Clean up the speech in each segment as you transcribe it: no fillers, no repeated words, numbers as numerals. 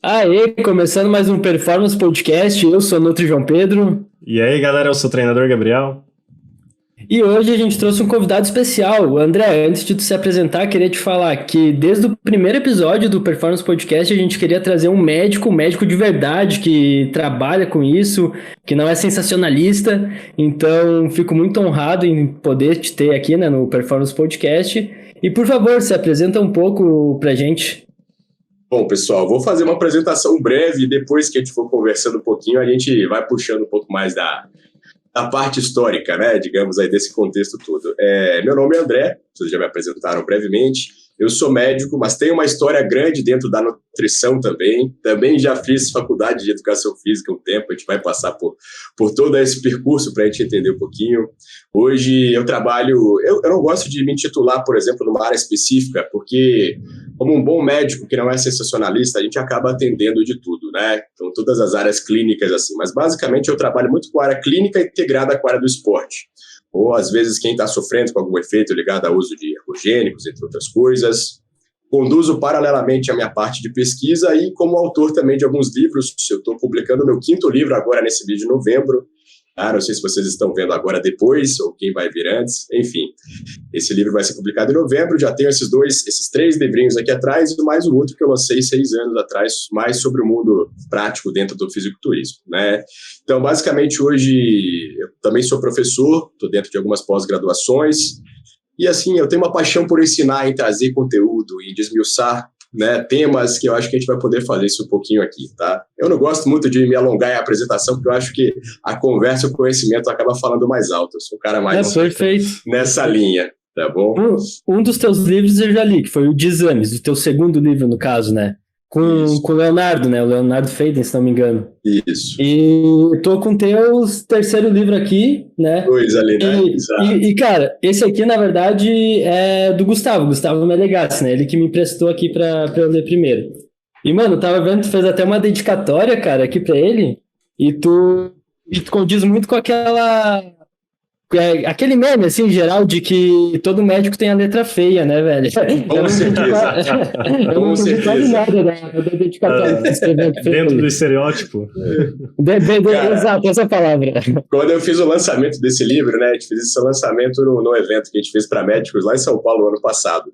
Aê, começando mais um Performance Podcast, eu sou o Nutri João Pedro. E aí, galera, eu sou o treinador Gabriel. E hoje a gente trouxe um convidado especial. André, antes de tu se apresentar, queria te falar que desde o primeiro episódio do Performance Podcast a gente queria trazer um médico de verdade que trabalha com isso, que não é sensacionalista. Então, fico muito honrado em poder te ter aqui, né, no Performance Podcast. E, por favor, se apresenta um pouco pra gente. Bom, pessoal, vou fazer uma apresentação breve e depois que a gente for conversando um pouquinho, a gente vai puxando um pouco mais da parte histórica, né, digamos aí, desse contexto todo. Meu nome é André, vocês já me apresentaram brevemente. Eu sou médico, mas tenho uma história grande dentro da nutrição também. Também já fiz faculdade de educação física um tempo, a gente vai passar por todo esse percurso para a gente entender um pouquinho. Hoje eu trabalho... Eu não gosto de me intitular, por exemplo, numa área específica, porque como um bom médico que não é sensacionalista, a gente acaba atendendo de tudo, né? Então, todas as áreas clínicas, assim. Mas, basicamente, eu trabalho muito com a área clínica integrada com a área do esporte. Ou, às vezes, quem está sofrendo com algum efeito ligado ao uso de ergogênicos, entre outras coisas. Conduzo paralelamente a minha parte de pesquisa e como autor também de alguns livros. Eu estou publicando meu 5º livro agora nesse mês de novembro. Não sei se vocês estão vendo agora depois ou quem vai vir antes. Enfim, esse livro vai ser publicado em novembro. Já tenho esses 3 livrinhos aqui atrás e mais um outro que eu lancei 6 anos atrás, mais sobre o mundo prático dentro do fisiculturismo, né? Então, basicamente, hoje eu também sou professor, estou dentro de algumas pós-graduações e, assim, eu tenho uma paixão por ensinar, em trazer conteúdo, em desmiuçar, né, temas que eu acho que a gente vai poder fazer isso um pouquinho aqui, tá? Eu não gosto muito de me alongar em apresentação, porque eu acho que a conversa e o conhecimento acaba falando mais alto. Eu sou um cara mais perfeito. Nessa linha, tá bom? Um dos teus livros eu já li, que foi o de exames, o teu 2º livro, no caso, né? Com o Leonardo, né? O Leonardo Faden, se não me engano. Isso. E tô com o teu 3º livro aqui, né? 2 ali, né? E, cara, esse aqui, na verdade, é do Gustavo Melegassi, né? Ele que me emprestou aqui pra eu ler primeiro. E, mano, tava vendo, tu fez até uma dedicatória, cara, aqui pra ele, e tu condiz muito com aquele meme, assim, em geral, de que todo médico tem a letra feia, né, velho? Com certeza. Eu não entendi quase nada da dedicatória. Dentro do estereótipo. Cara, exato, essa é a palavra. Quando eu fiz o lançamento desse livro, né, a gente fez esse lançamento no evento que a gente fez para médicos lá em São Paulo, ano passado.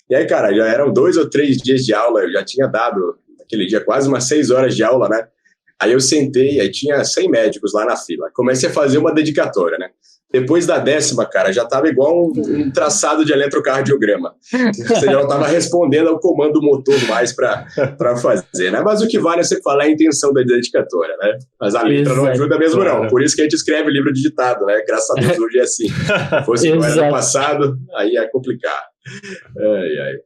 E aí, cara, já eram 2 ou 3 dias de aula, eu já tinha dado, naquele dia, quase umas 6 horas de aula, né? Aí eu sentei, aí tinha 100 médicos lá na fila. Comecei a fazer uma dedicatória, né? Depois da 10ª, cara, já estava igual um traçado de eletrocardiograma. Você já estava respondendo ao comando motor mais para fazer, né? Mas o que vale é você falar a intenção da dedicatória, né? Mas a letra não ajuda mesmo, não. Por isso que a gente escreve livro digitado, né? Graças a Deus hoje é assim. Se fosse no ano passado, aí ia complicar. Ai.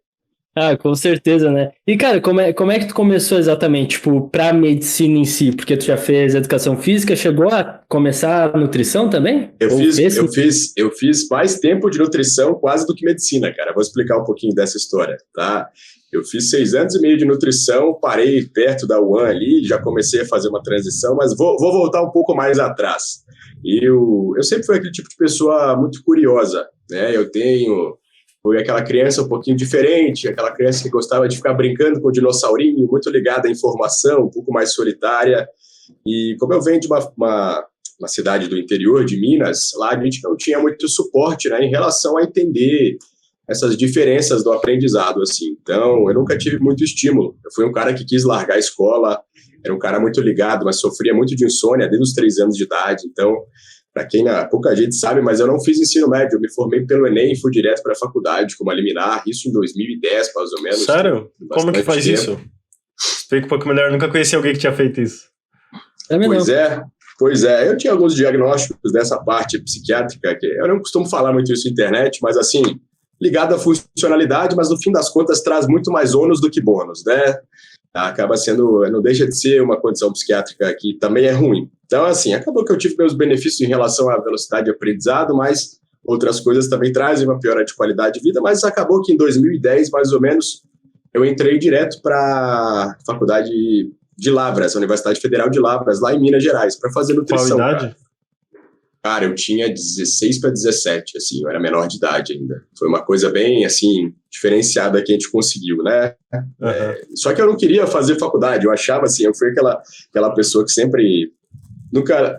Ah, com certeza, né? E, cara, como é que tu começou exatamente, tipo, pra medicina em si? Porque tu já fez educação física, chegou a começar a nutrição também? Eu fiz mais tempo de nutrição quase do que medicina, cara. Vou explicar um pouquinho dessa história, tá? Eu fiz 6 anos e meio de nutrição, parei perto da UAN ali, já comecei a fazer uma transição, mas vou voltar um pouco mais atrás. Eu sempre fui aquele tipo de pessoa muito curiosa, né? Fui aquela criança um pouquinho diferente, aquela criança que gostava de ficar brincando com o dinossaurinho, muito ligada à informação, um pouco mais solitária. E como eu venho de uma cidade do interior de Minas, lá a gente não tinha muito suporte, né, em relação a entender essas diferenças do aprendizado, assim. Então, eu nunca tive muito estímulo. Eu fui um cara que quis largar a escola, era um cara muito ligado, mas sofria muito de insônia desde os 3 anos de idade. Então, para quem pouca gente sabe, mas eu não fiz ensino médio, eu me formei pelo Enem e fui direto para a faculdade, como liminar, isso em 2010, mais ou menos. Sério? Como que faz isso? Explica um pouco melhor, eu nunca conheci alguém que tinha feito isso. Pois é, eu tinha alguns diagnósticos dessa parte psiquiátrica, que eu não costumo falar muito isso na internet, mas assim, ligado à funcionalidade, mas no fim das contas traz muito mais ônus do que bônus, né? Acaba sendo, não deixa de ser uma condição psiquiátrica que também é ruim. Então, assim, acabou que eu tive meus benefícios em relação à velocidade de aprendizado, mas outras coisas também trazem uma piora de qualidade de vida, mas acabou que em 2010, mais ou menos, eu entrei direto para a faculdade de Lavras, a Universidade Federal de Lavras, lá em Minas Gerais, para fazer nutrição. Qual idade? Cara, eu tinha 16 para 17, assim, eu era menor de idade ainda. Foi uma coisa bem, assim, diferenciada que a gente conseguiu, né? Só que eu não queria fazer faculdade, eu achava, assim, eu fui aquela pessoa que sempre nunca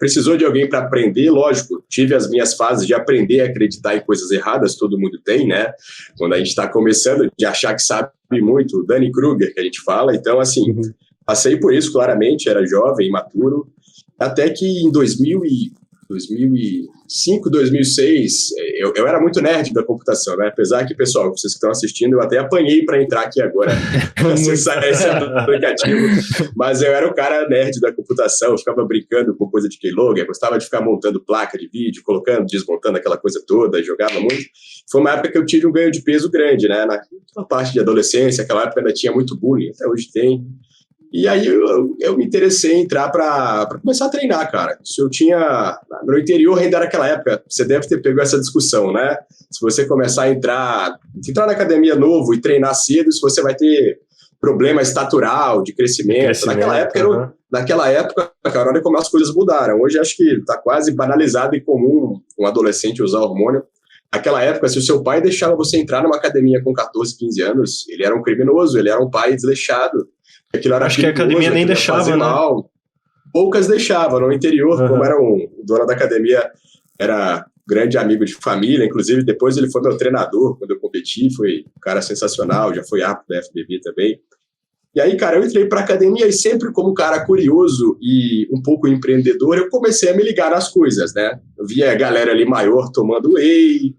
precisou de alguém para aprender, lógico, tive as minhas fases de aprender a acreditar em coisas erradas, todo mundo tem, né? Quando a gente está começando, de achar que sabe muito, Danny Kruger, que a gente fala, então, assim, passei por isso, claramente, era jovem, imaturo, até que em 2005, 2006, eu era muito nerd da computação, né? Apesar que, pessoal, vocês que estão assistindo, eu até apanhei para entrar aqui agora, para acessar esse aplicativo, mas eu era o cara nerd da computação, eu ficava brincando com coisa de keylogger, gostava de ficar montando placa de vídeo, colocando, desmontando aquela coisa toda, jogava muito. Foi uma época que eu tive um ganho de peso grande, né? Na parte de adolescência, aquela época ainda tinha muito bullying, até hoje tem. E aí eu me interessei em entrar para começar a treinar, cara. Se eu tinha... No interior ainda era aquela época, você deve ter pego essa discussão, né? Se você começar a entrar na academia novo e treinar cedo, se você vai ter problema estatural, de crescimento. Naquela época, cara, olha como as coisas mudaram. Hoje acho que está quase banalizado e comum um adolescente usar hormônio. Naquela época, se o seu pai deixava você entrar numa academia com 14, 15 anos, ele era um criminoso, ele era um pai desleixado. Aquilo era acho que a academia nem deixava, né? Poucas deixavam. No interior, como era o dono da academia, era grande amigo de família, inclusive depois ele foi meu treinador quando eu competi, foi um cara sensacional, já foi árbitro da FBB também. E aí, cara, eu entrei pra academia e sempre como um cara curioso e um pouco empreendedor, eu comecei a me ligar nas coisas, né? Eu via a galera ali maior tomando whey.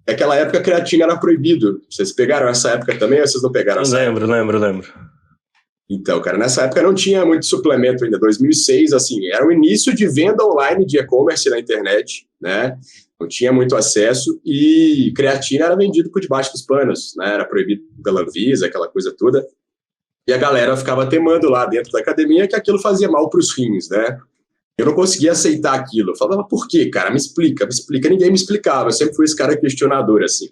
Naquela época a creatina era proibido. Vocês pegaram essa época também ou vocês não pegaram essa época? Lembro. Então, cara, nessa época não tinha muito suplemento ainda. 2006, assim, era o início de venda online de e-commerce na internet, né? Não tinha muito acesso e creatina era vendido por debaixo dos panos, né? Era proibido pela Anvisa, aquela coisa toda. E a galera ficava temando lá dentro da academia que aquilo fazia mal para os rins, né? Eu não conseguia aceitar aquilo. Eu falava, por quê, cara? Me explica. Ninguém me explicava. Eu sempre fui esse cara questionador, assim.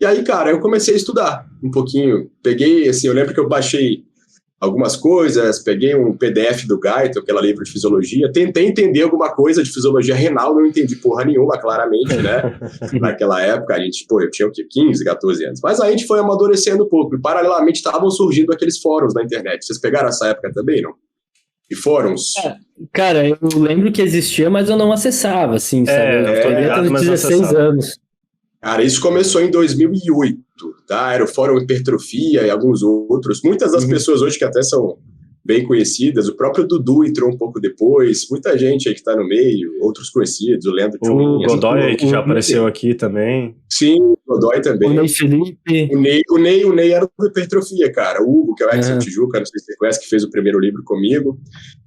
E aí, cara, eu comecei a estudar um pouquinho. Peguei, assim, eu lembro que eu baixei algumas coisas, peguei um PDF do Guyton, aquela livro de fisiologia, tentei entender alguma coisa de fisiologia renal, não entendi porra nenhuma, claramente, né? Naquela época, a gente, eu tinha o quê? 15, 14 anos. Mas aí a gente foi amadurecendo um pouco, e paralelamente estavam surgindo aqueles fóruns na internet. Vocês pegaram essa época também, não? E fóruns? Cara, eu lembro que existia, mas eu não acessava, assim, sabe? Eu teria 16 anos. Cara, isso começou em 2008, tá? Era o Fórum Hipertrofia e alguns outros. Muitas das pessoas hoje que até são bem conhecidas, o próprio Dudu entrou um pouco depois, muita gente aí que tá no meio, outros conhecidos, o Leandro Tchum. O Godoy, que já apareceu aqui também. Sim, o Godoy também. O Ney Felipe. O Ney era do Hipertrofia, cara. O Hugo, que é o Edson Tijuca, não sei se você conhece, que fez o primeiro livro comigo.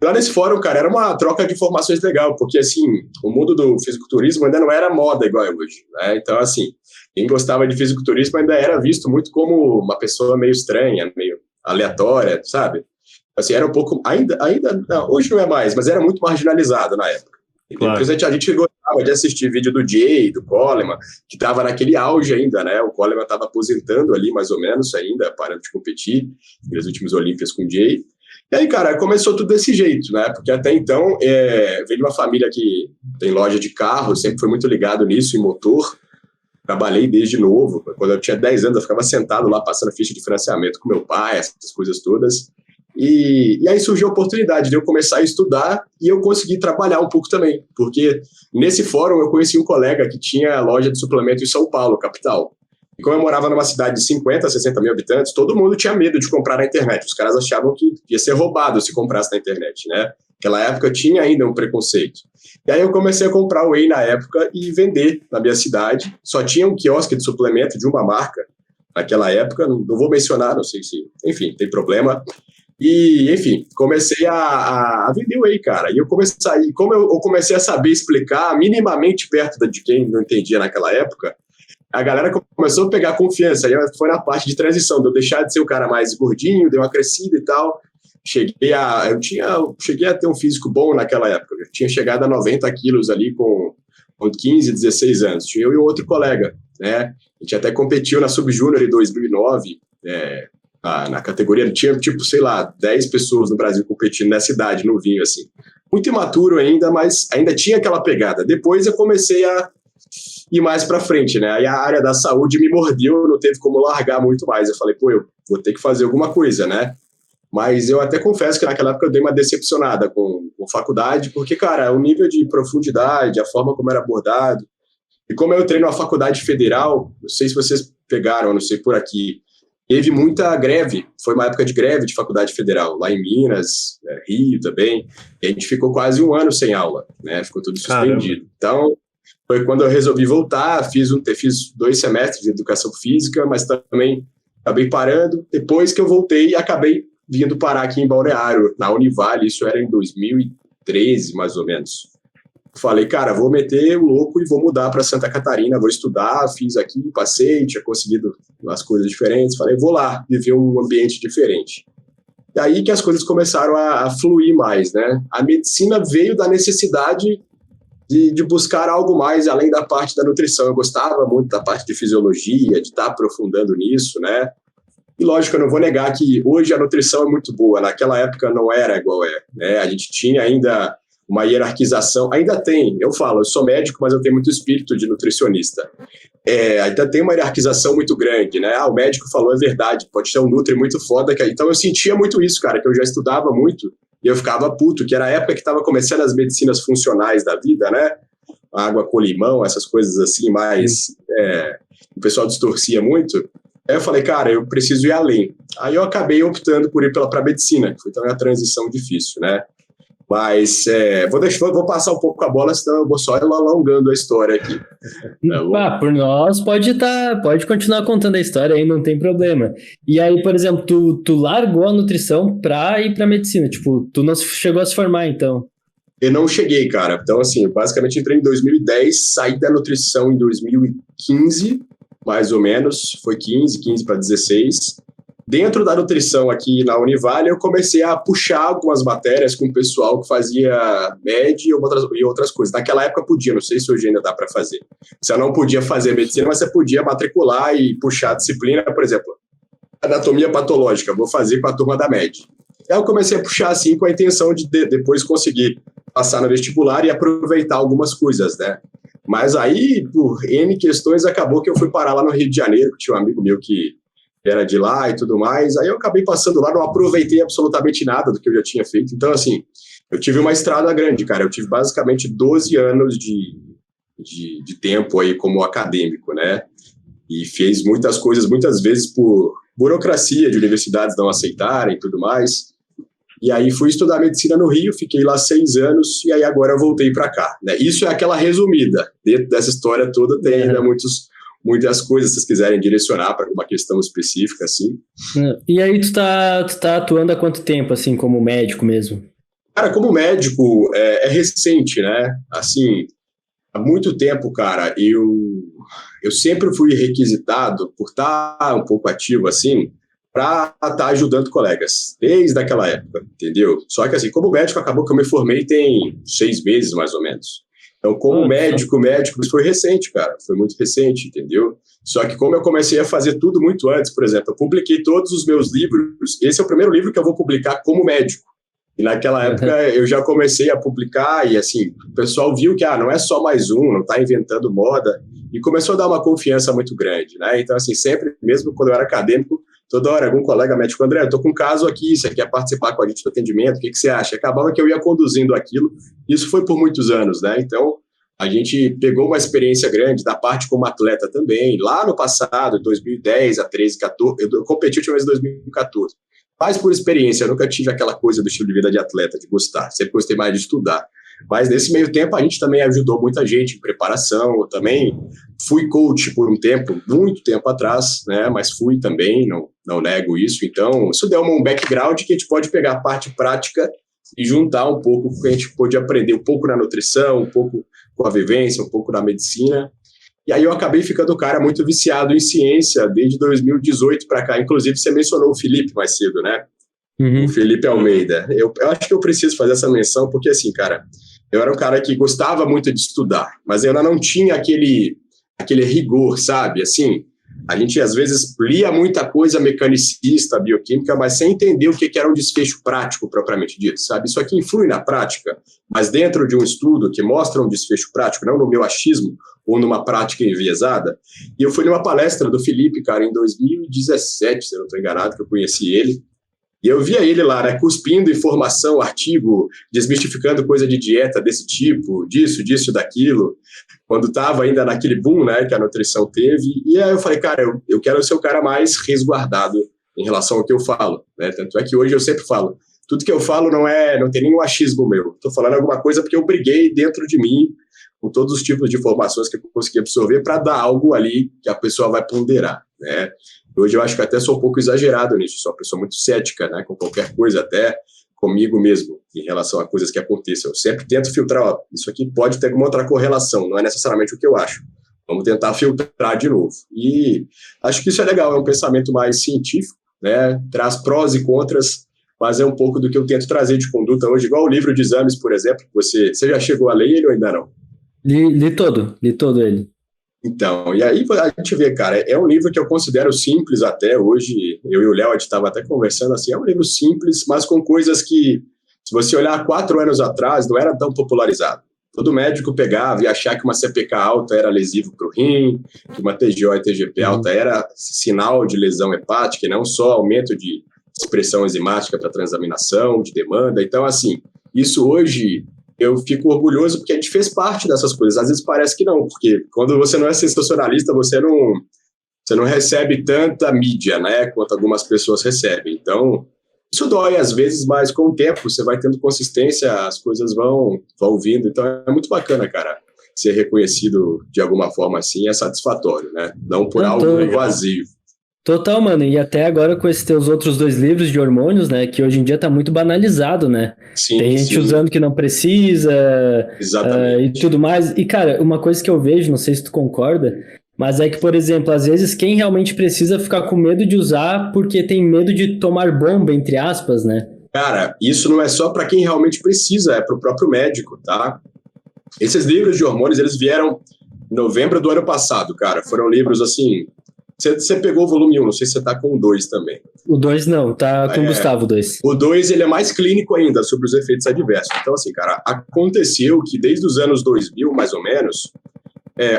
Lá nesse fórum, cara, era uma troca de informações legal, porque, assim, o mundo do fisiculturismo ainda não era moda igual é hoje, né? Então, assim, quem gostava de fisiculturismo ainda era visto muito como uma pessoa meio estranha, meio aleatória, sabe? Assim, era um pouco, ainda não, hoje não é mais, mas era muito marginalizado na época. Claro. A gente gostava de assistir vídeo do Jay, do Coleman, que estava naquele auge ainda, né? O Coleman estava aposentando ali, mais ou menos, ainda, parando de competir, nas últimas Olimpíadas com o Jay. E aí, cara, começou tudo desse jeito, né? Porque até então, veio de uma família que tem loja de carro, sempre foi muito ligado nisso, em motor. Trabalhei desde novo. Quando eu tinha 10 anos, eu ficava sentado lá, passando ficha de financiamento com meu pai, essas coisas todas. E aí surgiu a oportunidade de eu começar a estudar e eu consegui trabalhar um pouco também, porque nesse fórum eu conheci um colega que tinha loja de suplemento em São Paulo, capital. E como eu morava numa cidade de 50, 60 mil habitantes, todo mundo tinha medo de comprar na internet. Os caras achavam que ia ser roubado se comprasse na internet, né? Naquela época tinha ainda um preconceito. E aí eu comecei a comprar whey na época e vender na minha cidade. Só tinha um quiosque de suplemento de uma marca naquela época, não vou mencionar, não sei se... Enfim, tem problema. E, enfim, comecei a vender whey, cara. E como eu comecei a saber explicar minimamente perto de quem não entendia naquela época, a galera começou a pegar confiança. Aí foi na parte de transição, de eu deixar de ser o cara mais gordinho, deu uma crescida e tal. Cheguei a ter um físico bom naquela época. Eu tinha chegado a 90 quilos ali com 15, 16 anos. Tinha eu e um outro colega, né? A gente até competiu na Sub-Júnior em 2009, na categoria, tinha, 10 pessoas no Brasil competindo nessa idade, no vinho, assim. muito imaturo ainda, mas ainda tinha aquela pegada. Depois eu comecei a ir mais para frente, né? Aí a área da saúde me mordeu, não teve como largar muito mais. Eu falei, pô, eu vou ter que fazer alguma coisa, né? Mas eu até confesso que naquela época eu dei uma decepcionada com faculdade, porque, cara, o nível de profundidade, a forma como era abordado, e como eu treino na faculdade federal, não sei se vocês pegaram, não sei por aqui, teve muita greve, foi uma época de greve de faculdade federal, lá em Minas, Rio também, e a gente ficou quase um ano sem aula, né? Ficou tudo suspendido. Então, foi quando eu resolvi voltar, fiz 2 semestres de educação física, mas também acabei parando. Depois que eu voltei, acabei vindo parar aqui em Balneário, na Univale, isso era em 2013, mais ou menos. Falei, cara, vou meter o louco e vou mudar para Santa Catarina, vou estudar, fiz aqui, passei, tinha conseguido umas coisas diferentes, falei, vou lá, viver um ambiente diferente. E aí que as coisas começaram a fluir mais, né? A medicina veio da necessidade de buscar algo mais além da parte da nutrição. Eu gostava muito da parte de fisiologia, de estar aprofundando nisso, né? E lógico, eu não vou negar que hoje a nutrição é muito boa, naquela época não era igual é, né? A gente tinha ainda uma hierarquização, ainda tem, eu falo, eu sou médico, mas eu tenho muito espírito de nutricionista. Ainda tem uma hierarquização muito grande, né? O médico falou, é verdade, pode ter um nutri muito foda. Então eu sentia muito isso, cara, que eu já estudava muito e eu ficava puto, que era a época que estava começando as medicinas funcionais da vida, né? Água com limão, essas coisas assim, mas o pessoal distorcia muito. Aí eu falei, cara, eu preciso ir além. Aí eu acabei optando por ir para medicina, que foi também uma transição difícil, né? Mas vou passar um pouco a bola, senão eu vou só ir alongando a história aqui. Por nós, pode continuar contando a história aí, não tem problema. E aí, por exemplo, tu largou a nutrição pra ir pra medicina, tipo, tu não chegou a se formar, então? Eu não cheguei, cara. Então, assim, eu basicamente entrei em 2010, saí da nutrição em 2015, mais ou menos, foi 15 para 16. Dentro da nutrição aqui na Univale, eu comecei a puxar algumas matérias com o pessoal que fazia MED e outras coisas. Naquela época podia, não sei se hoje ainda dá para fazer. Você não podia fazer medicina, mas você podia matricular e puxar a disciplina, por exemplo, anatomia patológica, vou fazer com a turma da MED. Aí eu comecei a puxar assim com a intenção de depois conseguir passar no vestibular e aproveitar algumas coisas, né? Mas aí, por N questões, acabou que eu fui parar lá no Rio de Janeiro, que tinha um amigo meu que era de lá e tudo mais, aí eu acabei passando lá, não aproveitei absolutamente nada do que eu já tinha feito. Então, assim, eu tive uma estrada grande, cara, eu tive basicamente 12 anos de tempo aí como acadêmico, né, e fiz muitas coisas, muitas vezes por burocracia de universidades não aceitarem e tudo mais, e aí fui estudar medicina no Rio, fiquei lá 6 anos, e aí agora eu voltei para cá, né, isso é aquela resumida, dentro dessa história toda tem ainda muitas coisas, se vocês quiserem direcionar para uma questão específica, assim. E aí tu tá atuando há quanto tempo, assim, como médico mesmo? Cara, como médico, é recente, né? Assim, há muito tempo, cara, eu sempre fui requisitado por estar um pouco ativo, assim, para estar ajudando colegas, desde aquela época, entendeu? Só que, assim, como médico, acabou que eu me formei tem 6 meses, mais ou menos. Então, como médico, isso foi recente, cara, foi muito recente, entendeu? Só que como eu comecei a fazer tudo muito antes, por exemplo, eu publiquei todos os meus livros, esse é o primeiro livro que eu vou publicar como médico. E naquela época eu já comecei a publicar e, assim, o pessoal viu que, não é só mais um, não está inventando moda, e começou a dar uma confiança muito grande, né? Então, assim, sempre, mesmo quando eu era acadêmico, toda hora algum colega médico, André, eu tô com um caso aqui, você quer participar com a gente do atendimento, o que você acha? Acabava que eu ia conduzindo aquilo, isso foi por muitos anos, né? Então, a gente pegou uma experiência grande da parte como atleta também, lá no passado, 2010 a 13, 14, eu competi última vez em 2014, mas por experiência, eu nunca tive aquela coisa do estilo de vida de atleta, de gostar, sempre gostei mais de estudar. Mas nesse meio tempo a gente também ajudou muita gente em preparação, eu também fui coach por um tempo, muito tempo atrás, né? Mas fui também, não nego isso, então isso deu um background que a gente pode pegar a parte prática e juntar um pouco, porque a gente pôde aprender um pouco na nutrição, um pouco com a vivência, um pouco na medicina. E aí eu acabei ficando, cara, muito viciado em ciência desde 2018 para cá. Inclusive, você mencionou o Felipe mais cedo, né? O Felipe Almeida. Eu acho que eu preciso fazer essa menção, porque assim, cara, eu era um cara que gostava muito de estudar, mas eu ainda não tinha aquele rigor, sabe? Assim, A gente, às vezes, lia muita coisa mecanicista, bioquímica, mas sem entender o que era um desfecho prático, propriamente dito, sabe? Isso aqui influi na prática, mas dentro de um estudo que mostra um desfecho prático, não no meu achismo ou numa prática enviesada. E eu fui numa palestra do Felipe, cara, em 2017, se eu não estou enganado, que eu conheci ele. E eu via ele lá, né, cuspindo informação, artigo, desmistificando coisa de dieta desse tipo, disso, daquilo, quando estava ainda naquele boom, né, que a nutrição teve. E aí eu falei, cara, eu quero ser o cara mais resguardado em relação ao que eu falo, né? Tanto é que hoje eu sempre falo, tudo que eu falo não tem nenhum achismo meu. Estou falando alguma coisa porque eu briguei dentro de mim com todos os tipos de informações que eu consegui absorver para dar algo ali que a pessoa vai ponderar, né? Hoje eu acho que até sou um pouco exagerado nisso, sou uma pessoa muito cética, né, com qualquer coisa, até comigo mesmo, em relação a coisas que aconteçam. Eu sempre tento filtrar, ó, isso aqui pode ter alguma outra correlação, não é necessariamente o que eu acho. Vamos tentar filtrar de novo. E acho que isso é legal, é um pensamento mais científico, né, traz prós e contras, mas é um pouco do que eu tento trazer de conduta hoje, igual o livro de exames, por exemplo, você já chegou a ler ele ou ainda não? Li todo ele. Então, e aí a gente vê, cara, é um livro que eu considero simples até hoje, eu e o Léo, a gente estava até conversando assim, é um livro simples, mas com coisas que, se você olhar 4 anos atrás, não era tão popularizado. Todo médico pegava e achar que uma CPK alta era lesivo para o rim, que uma TGO e TGP alta era sinal de lesão hepática, e não só aumento de expressão enzimática para transaminação, de demanda. Então, assim, isso hoje eu fico orgulhoso porque a gente fez parte dessas coisas. Às vezes parece que não, porque quando você não é sensacionalista, você não recebe tanta mídia, né, quanto algumas pessoas recebem. Então, isso dói às vezes, mas com o tempo você vai tendo consistência, as coisas vão vindo. Então, é muito bacana, cara, ser reconhecido de alguma forma assim é satisfatório, né? Não por algo vazio. Total, mano, e até agora com esses teus outros 2 livros de hormônios, né, que hoje em dia tá muito banalizado, né? Sim, tem gente usando que não precisa, e tudo mais. E, cara, uma coisa que eu vejo, não sei se tu concorda, mas é que, por exemplo, às vezes quem realmente precisa ficar com medo de usar porque tem medo de tomar bomba, entre aspas, né? Cara, isso não é só para quem realmente precisa, é para o próprio médico, tá? Esses livros de hormônios, eles vieram em novembro do ano passado, cara. Foram livros, assim... Você pegou o volume 1, não sei se você tá com o 2 também. O 2 não, tá com o Gustavo, o 2. O 2, ele é mais clínico ainda, sobre os efeitos adversos. Então, assim, cara, aconteceu que desde os anos 2000, mais ou menos,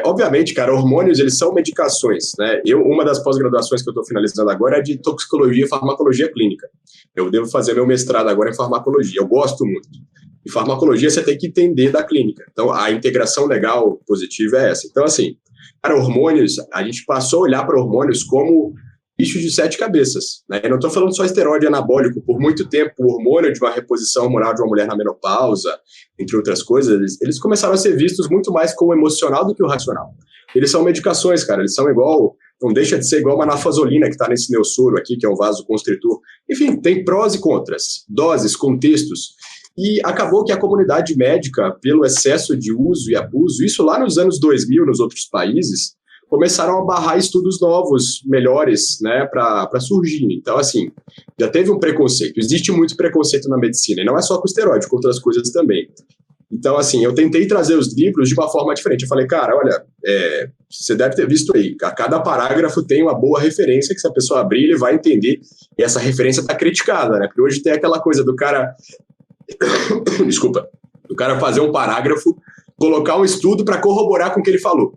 obviamente, cara, hormônios, eles são medicações, né? Uma das pós-graduações que eu tô finalizando agora é de toxicologia e farmacologia clínica. Eu devo fazer meu mestrado agora em farmacologia, eu gosto muito. E farmacologia você tem que entender da clínica. Então, a integração legal positiva é essa. Então, assim, cara, hormônios, a gente passou a olhar para hormônios como bichos de 7 cabeças, né? Eu não estou falando só esteroide anabólico. Por muito tempo, o hormônio de uma reposição hormonal de uma mulher na menopausa, entre outras coisas, eles começaram a ser vistos muito mais como emocional do que o racional. Eles são medicações, cara, eles são igual, não deixa de ser igual uma nafazolina que está nesse neossoro aqui, que é um vasoconstritor. Enfim, tem prós e contras, doses, contextos. E acabou que a comunidade médica, pelo excesso de uso e abuso, isso lá nos anos 2000, nos outros países, começaram a barrar estudos novos, melhores, né, para surgir. Então, assim, já teve um preconceito. Existe muito preconceito na medicina, e não é só com esteroide, com outras coisas também. Então, assim, eu tentei trazer os livros de uma forma diferente. Eu falei, cara, olha, você deve ter visto aí, a cada parágrafo tem uma boa referência que se a pessoa abrir, ele vai entender, e essa referência está criticada, né? Porque hoje tem aquela coisa do cara... Desculpa. Do cara fazer um parágrafo, colocar um estudo para corroborar com o que ele falou.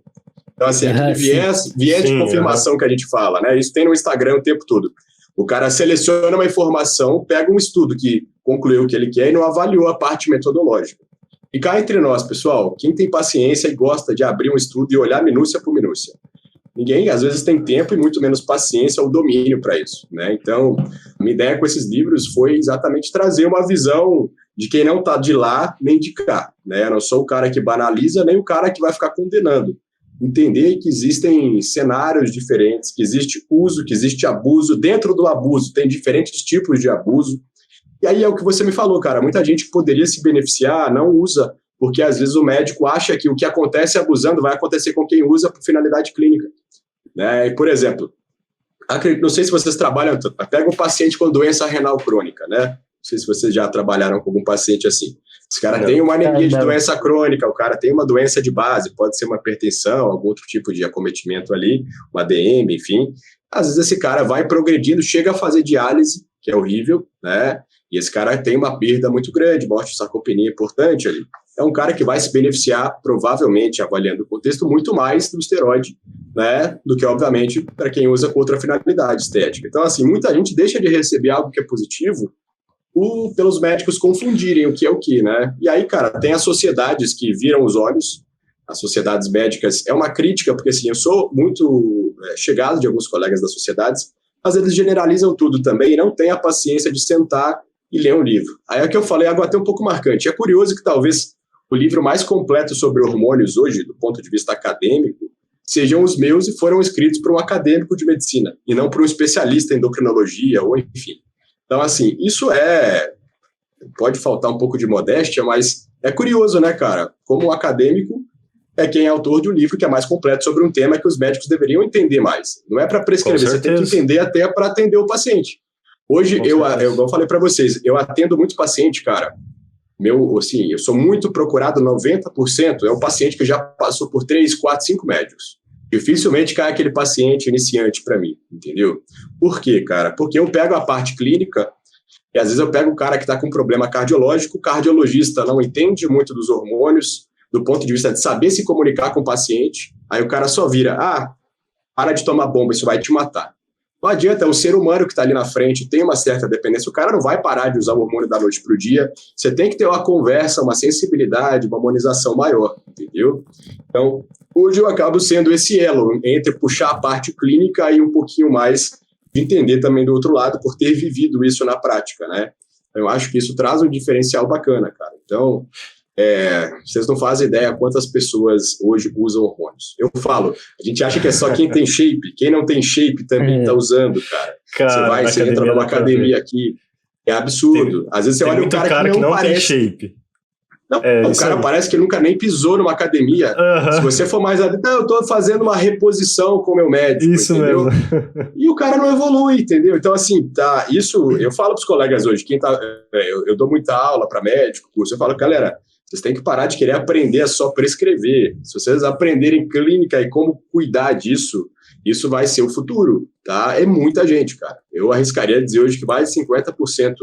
Então, assim, aquele viés de confirmação que a gente fala, né? Isso tem no Instagram o tempo todo. O cara seleciona uma informação, pega um estudo que concluiu o que ele quer e não avaliou a parte metodológica. E cá entre nós, pessoal, quem tem paciência e gosta de abrir um estudo e olhar minúcia por minúcia? Ninguém, às vezes, tem tempo e muito menos paciência ou domínio para isso, né? Então, a minha ideia com esses livros foi exatamente trazer uma visão de quem não está de lá nem de cá, né? Eu não sou o cara que banaliza, nem o cara que vai ficar condenando. Entender que existem cenários diferentes, que existe uso, que existe abuso. Dentro do abuso tem diferentes tipos de abuso. E aí é o que você me falou, cara. Muita gente poderia se beneficiar, não usa, porque às vezes o médico acha que o que acontece abusando vai acontecer com quem usa por finalidade clínica, né? E, por exemplo, não sei se vocês trabalham, pega um paciente com doença renal crônica, né? sei se vocês já trabalharam com algum paciente assim. Esse cara tem uma anemia de doença crônica, o cara tem uma doença de base, pode ser uma hipertensão, algum outro tipo de acometimento ali, uma DM, enfim. Às vezes esse cara vai progredindo, chega a fazer diálise, que é horrível, né? E esse cara tem uma perda muito grande, morte de sarcopenia importante ali. É um cara que vai se beneficiar, provavelmente, avaliando o contexto, muito mais do esteroide, né, do que, obviamente, para quem usa com outra finalidade estética. Então, assim, muita gente deixa de receber algo que é positivo pelos médicos confundirem o que é o que, né? E aí, cara, tem as sociedades que viram os olhos, as sociedades médicas, é uma crítica, porque, assim, eu sou muito chegado de alguns colegas das sociedades, mas eles generalizam tudo também e não têm a paciência de sentar e ler um livro. Aí é o que eu falei agora até um pouco marcante. É curioso que talvez o livro mais completo sobre hormônios hoje, do ponto de vista acadêmico, sejam os meus e foram escritos por um acadêmico de medicina, e não por um especialista em endocrinologia, ou enfim. Então, assim, isso pode faltar um pouco de modéstia, mas é curioso, né, cara? Como o acadêmico é quem é autor de um livro que é mais completo sobre um tema que os médicos deveriam entender mais. Não é para prescrever, você tem que entender até para atender o paciente. Hoje, eu falei para vocês, eu atendo muito paciente, cara. Eu sou muito procurado, 90% é um paciente que já passou por 3, 4, 5 médicos. Dificilmente cai aquele paciente iniciante para mim, entendeu? Por quê, cara? Porque eu pego a parte clínica e às vezes eu pego o cara que está com problema cardiológico, o cardiologista não entende muito dos hormônios, do ponto de vista de saber se comunicar com o paciente, aí o cara só vira, para de tomar bomba, isso vai te matar. Não adianta, é um ser humano que está ali na frente, tem uma certa dependência, o cara não vai parar de usar o hormônio da noite para o dia, você tem que ter uma conversa, uma sensibilidade, uma harmonização maior, entendeu? Então, hoje eu acabo sendo esse elo entre puxar a parte clínica e um pouquinho mais de entender também do outro lado, por ter vivido isso na prática, né? Eu acho que isso traz um diferencial bacana, cara. Então, vocês não fazem ideia quantas pessoas hoje usam hormônios. Eu falo, a gente acha que é só quem tem shape, quem não tem shape também está usando, cara. Você entra numa academia aqui, é absurdo. Às vezes você olha um cara que não parece... tem shape. Não, o cara parece que nunca nem pisou numa academia. Se você for mais adentro, eu estou fazendo uma reposição com o meu médico, isso entendeu? Mesmo. E o cara não evolui, entendeu? Então, assim, isso eu falo para os colegas hoje, eu dou muita aula para médico, curso, eu falo, galera, vocês têm que parar de querer aprender a só prescrever. Se vocês aprenderem clínica e como cuidar disso, isso vai ser o futuro, tá? É muita gente, cara. Eu arriscaria dizer hoje que mais de 50%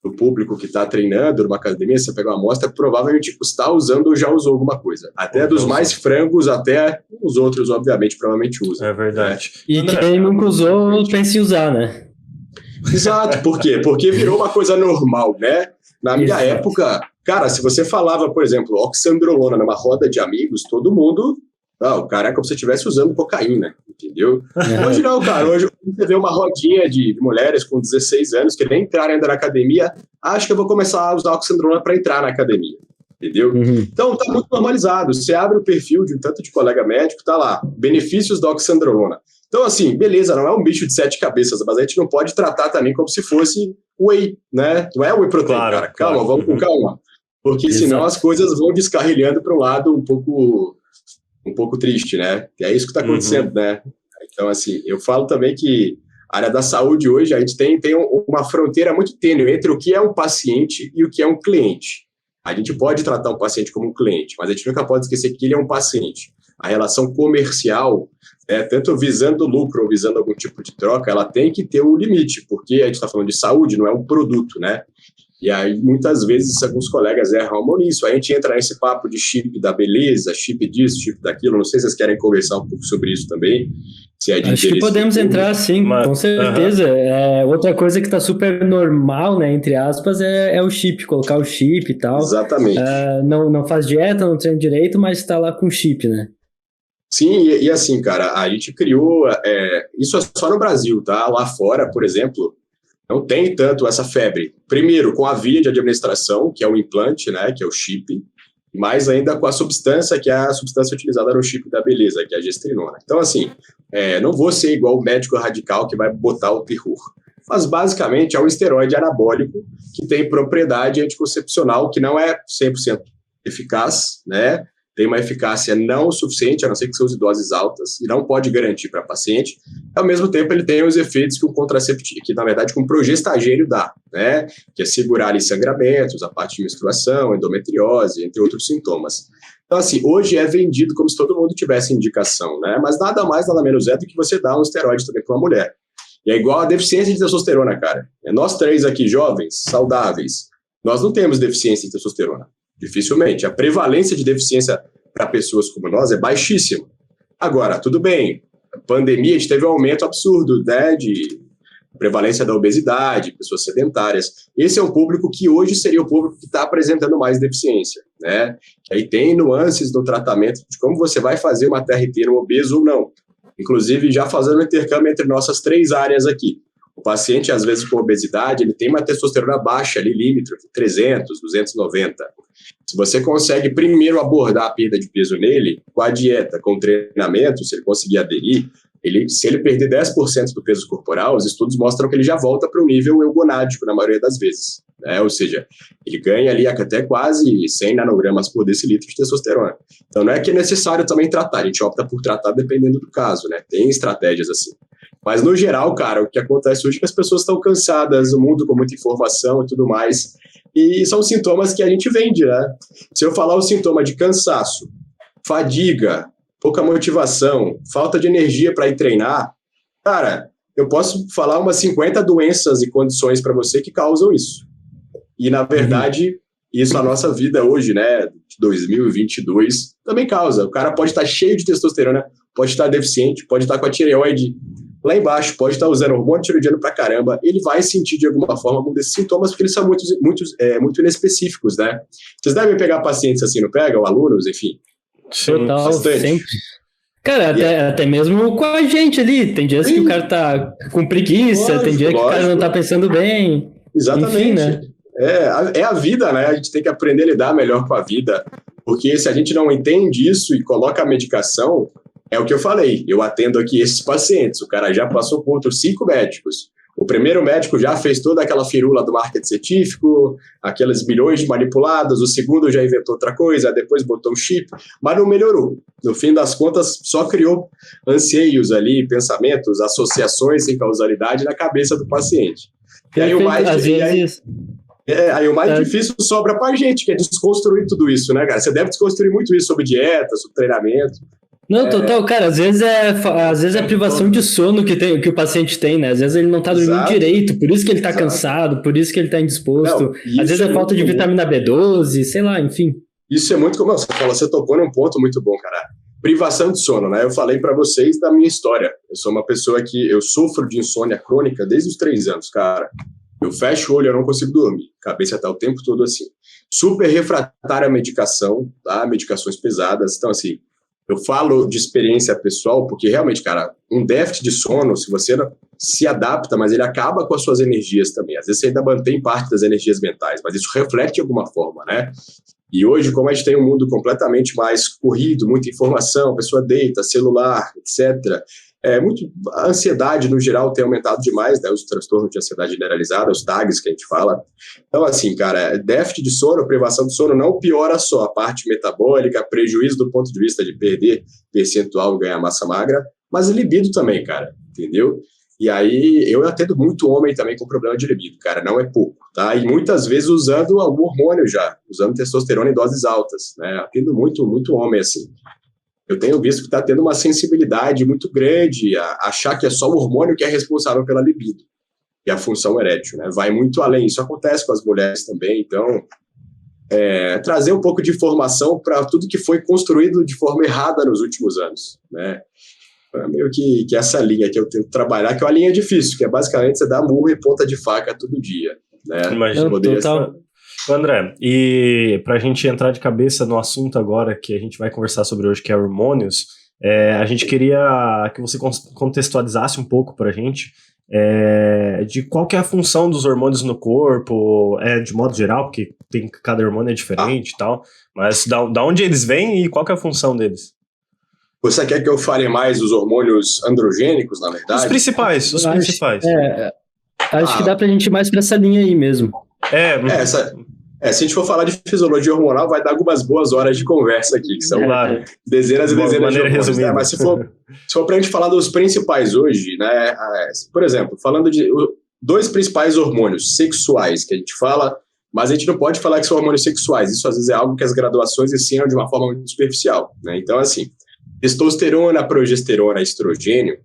do público que está treinando numa academia, você pega uma amostra, provavelmente está usando ou já usou alguma coisa. Até dos mais frangos, até os outros, obviamente, provavelmente usam. É verdade. E quem nunca usou, pensa em usar, né? Exato. Por quê? Porque virou uma coisa normal, né? Na minha época, cara, se você falava, por exemplo, oxandrolona numa roda de amigos, todo mundo... o cara é como se você estivesse usando cocaína, entendeu? Hoje não, cara. Hoje você vê uma rodinha de mulheres com 16 anos que nem entraram ainda na academia, acho que eu vou começar a usar oxandrolona para entrar na academia, entendeu? Então, tá muito normalizado. Você abre o perfil de um tanto de colega médico, tá lá, benefícios da oxandrolona. Então, assim, beleza, não é um bicho de 7 cabeças, mas a gente não pode tratar também como se fosse whey, né? Não é whey protein, cara. Calma, vamos com calma. Porque senão as coisas vão descarrilhando para um lado um pouco triste, né? E é isso que está acontecendo, né? Então, assim, eu falo também que a área da saúde hoje, a gente tem uma fronteira muito tênue entre o que é um paciente e o que é um cliente. A gente pode tratar um paciente como um cliente, mas a gente nunca pode esquecer que ele é um paciente. A relação comercial, tanto visando lucro ou visando algum tipo de troca, ela tem que ter um limite, porque a gente está falando de saúde, não é um produto, né? E aí, muitas vezes, alguns colegas erram nisso. Aí a gente entra nesse papo de chip da beleza, chip disso, chip daquilo. Não sei se vocês querem conversar um pouco sobre isso também. Se é de Acho que podemos entrar, sim, com certeza. Outra coisa que está super normal, né, entre aspas, é o chip, colocar o chip e tal. Exatamente. Não faz dieta, não treina direito, mas está lá com chip, né? Sim, e assim, cara, a gente criou... isso é só no Brasil, tá? Lá fora, por exemplo... Não tem tanto essa febre. Primeiro, com a via de administração, que é o implante, né, que é o chip, mais ainda com a substância, que é a substância utilizada no chip da beleza, que é a gestrinona. Então, assim, não vou ser igual o médico radical que vai botar o terror. Mas, basicamente, é um esteroide anabólico que tem propriedade anticoncepcional, que não é 100% eficaz, né? tem uma eficácia não suficiente, a não ser que você use doses altas, e não pode garantir para paciente. Ao mesmo tempo, ele tem os efeitos que um contraceptivo, que na verdade que um progestagênio dá, né? Que é segurar ali sangramentos, a parte de menstruação, endometriose, entre outros sintomas. Então, assim, hoje é vendido como se todo mundo tivesse indicação, né? Mas nada mais, nada menos é do que você dar um esteroide também para uma mulher. E é igual a deficiência de testosterona, cara. Nós três aqui, jovens, saudáveis, nós não temos deficiência de testosterona. Dificilmente. A prevalência de deficiência para pessoas como nós é baixíssima. Agora, tudo bem, a pandemia a gente teve um aumento absurdo, né, de prevalência da obesidade, pessoas sedentárias. Esse é um público que hoje seria o público que está apresentando mais deficiência, né? Que aí tem nuances no tratamento de como você vai fazer uma TRT no obeso ou não. Inclusive, já fazendo um intercâmbio entre nossas 3 áreas aqui. O paciente, às vezes, com obesidade, ele tem uma testosterona baixa ali, límite, 300, 290. Se você consegue primeiro abordar a perda de peso nele, com a dieta, com o treinamento, se ele conseguir aderir, se ele perder 10% do peso corporal, os estudos mostram que ele já volta para o nível eugonádico na maioria das vezes, né? Ou seja, ele ganha ali até quase 100 nanogramas por decilitro de testosterona. Então não é que é necessário também tratar, a gente opta por tratar dependendo do caso, né? Tem estratégias assim. Mas no geral, cara, o que acontece hoje é que as pessoas estão cansadas, o mundo com muita informação e tudo mais, e são sintomas que a gente vende, né? Se eu falar o sintoma de cansaço, fadiga, pouca motivação, falta de energia para ir treinar, cara, eu posso falar umas 50 doenças e condições para você que causam isso. E, na verdade, isso a nossa vida hoje, né, de 2022, também causa. O cara pode estar cheio de testosterona, pode estar deficiente, pode estar com a tireoide lá embaixo, pode estar usando hormônio tiroidiano pra caramba, ele vai sentir de alguma forma algum desses sintomas, porque eles são muito inespecíficos, né? Vocês devem pegar pacientes assim, não pegam? Alunos, enfim. Total, bastante. Sempre. Cara, até mesmo com a gente ali, tem dias que o cara tá com preguiça, tem dia que o cara não tá pensando bem. Exatamente. Enfim, né? É a vida, né? A gente tem que aprender a lidar melhor com a vida, porque se a gente não entende isso e coloca a medicação, é o que eu falei, eu atendo aqui esses pacientes, o cara já passou por outros 5 médicos. O primeiro médico já fez toda aquela firula do marketing científico, aquelas milhões de manipulados, o segundo já inventou outra coisa, depois botou um chip, mas não melhorou. No fim das contas, só criou anseios ali, pensamentos, associações sem causalidade na cabeça do paciente. E aí o mais difícil sobra pra gente, que é desconstruir tudo isso, né, cara? Você deve desconstruir muito isso sobre dieta, sobre treinamento. Não, total, cara, às vezes é a privação de sono que o paciente tem, né? Às vezes ele não tá dormindo direito, por isso que ele tá cansado, por isso que ele tá indisposto. Não, às vezes é falta de vitamina B12, sei lá, enfim. Isso é muito comum. Você tocou num ponto muito bom, cara. Privação de sono, né? Eu falei pra vocês da minha história. Eu sou uma pessoa que eu sofro de insônia crônica desde os 3 anos, cara. Eu fecho o olho, eu não consigo dormir. Cabeça tá o tempo todo assim. Super refratária à medicação, tá? Medicações pesadas. Então, assim, eu falo de experiência pessoal, porque realmente, cara, um déficit de sono, se você se adapta, mas ele acaba com as suas energias também. Às vezes você ainda mantém parte das energias mentais, mas isso reflete de alguma forma, né? E hoje, como a gente tem um mundo completamente mais corrido, muita informação, a pessoa deita, celular, etc., a ansiedade, no geral, tem aumentado demais, né? Os transtornos de ansiedade generalizada, os TAGs que a gente fala. Então, assim, cara, déficit de sono, privação de sono não piora só a parte metabólica, prejuízo do ponto de vista de perder percentual e ganhar massa magra, mas libido também, cara, entendeu? E aí, eu atendo muito homem também com problema de libido, cara, não é pouco, tá? E muitas vezes usando algum hormônio já, usando testosterona em doses altas, né? Atendo muito, muito homem, assim. Eu tenho visto que está tendo uma sensibilidade muito grande a achar que é só o hormônio que é responsável pela libido e a função erétil, né? Vai muito além. Isso acontece com as mulheres também. Então, trazer um pouco de informação para tudo que foi construído de forma errada nos últimos anos, né? É meio que essa linha que eu tento trabalhar, que é uma linha difícil, que é basicamente você dar murro e ponta de faca todo dia, né? Imagina. André, e para a gente entrar de cabeça no assunto agora que a gente vai conversar sobre hoje, que é hormônios, a gente queria que você contextualizasse um pouco para a gente de qual que é a função dos hormônios no corpo, de modo geral, porque cada hormônio é diferente e tal, mas da onde eles vêm e qual que é a função deles? Você quer que eu fale mais dos hormônios androgênicos, na verdade? Os principais. Acho que dá pra gente ir mais pra essa linha aí mesmo. Se a gente for falar de fisiologia hormonal, vai dar algumas boas horas de conversa aqui, que são dezenas e dezenas de hormônios, né? Mas se for para a gente falar dos principais hoje, né? Por exemplo, falando de dois principais hormônios sexuais que a gente fala, mas a gente não pode falar que são hormônios sexuais. Isso às vezes é algo que as graduações ensinam de uma forma muito superficial, né? Então, assim, testosterona, progesterona, estrogênio,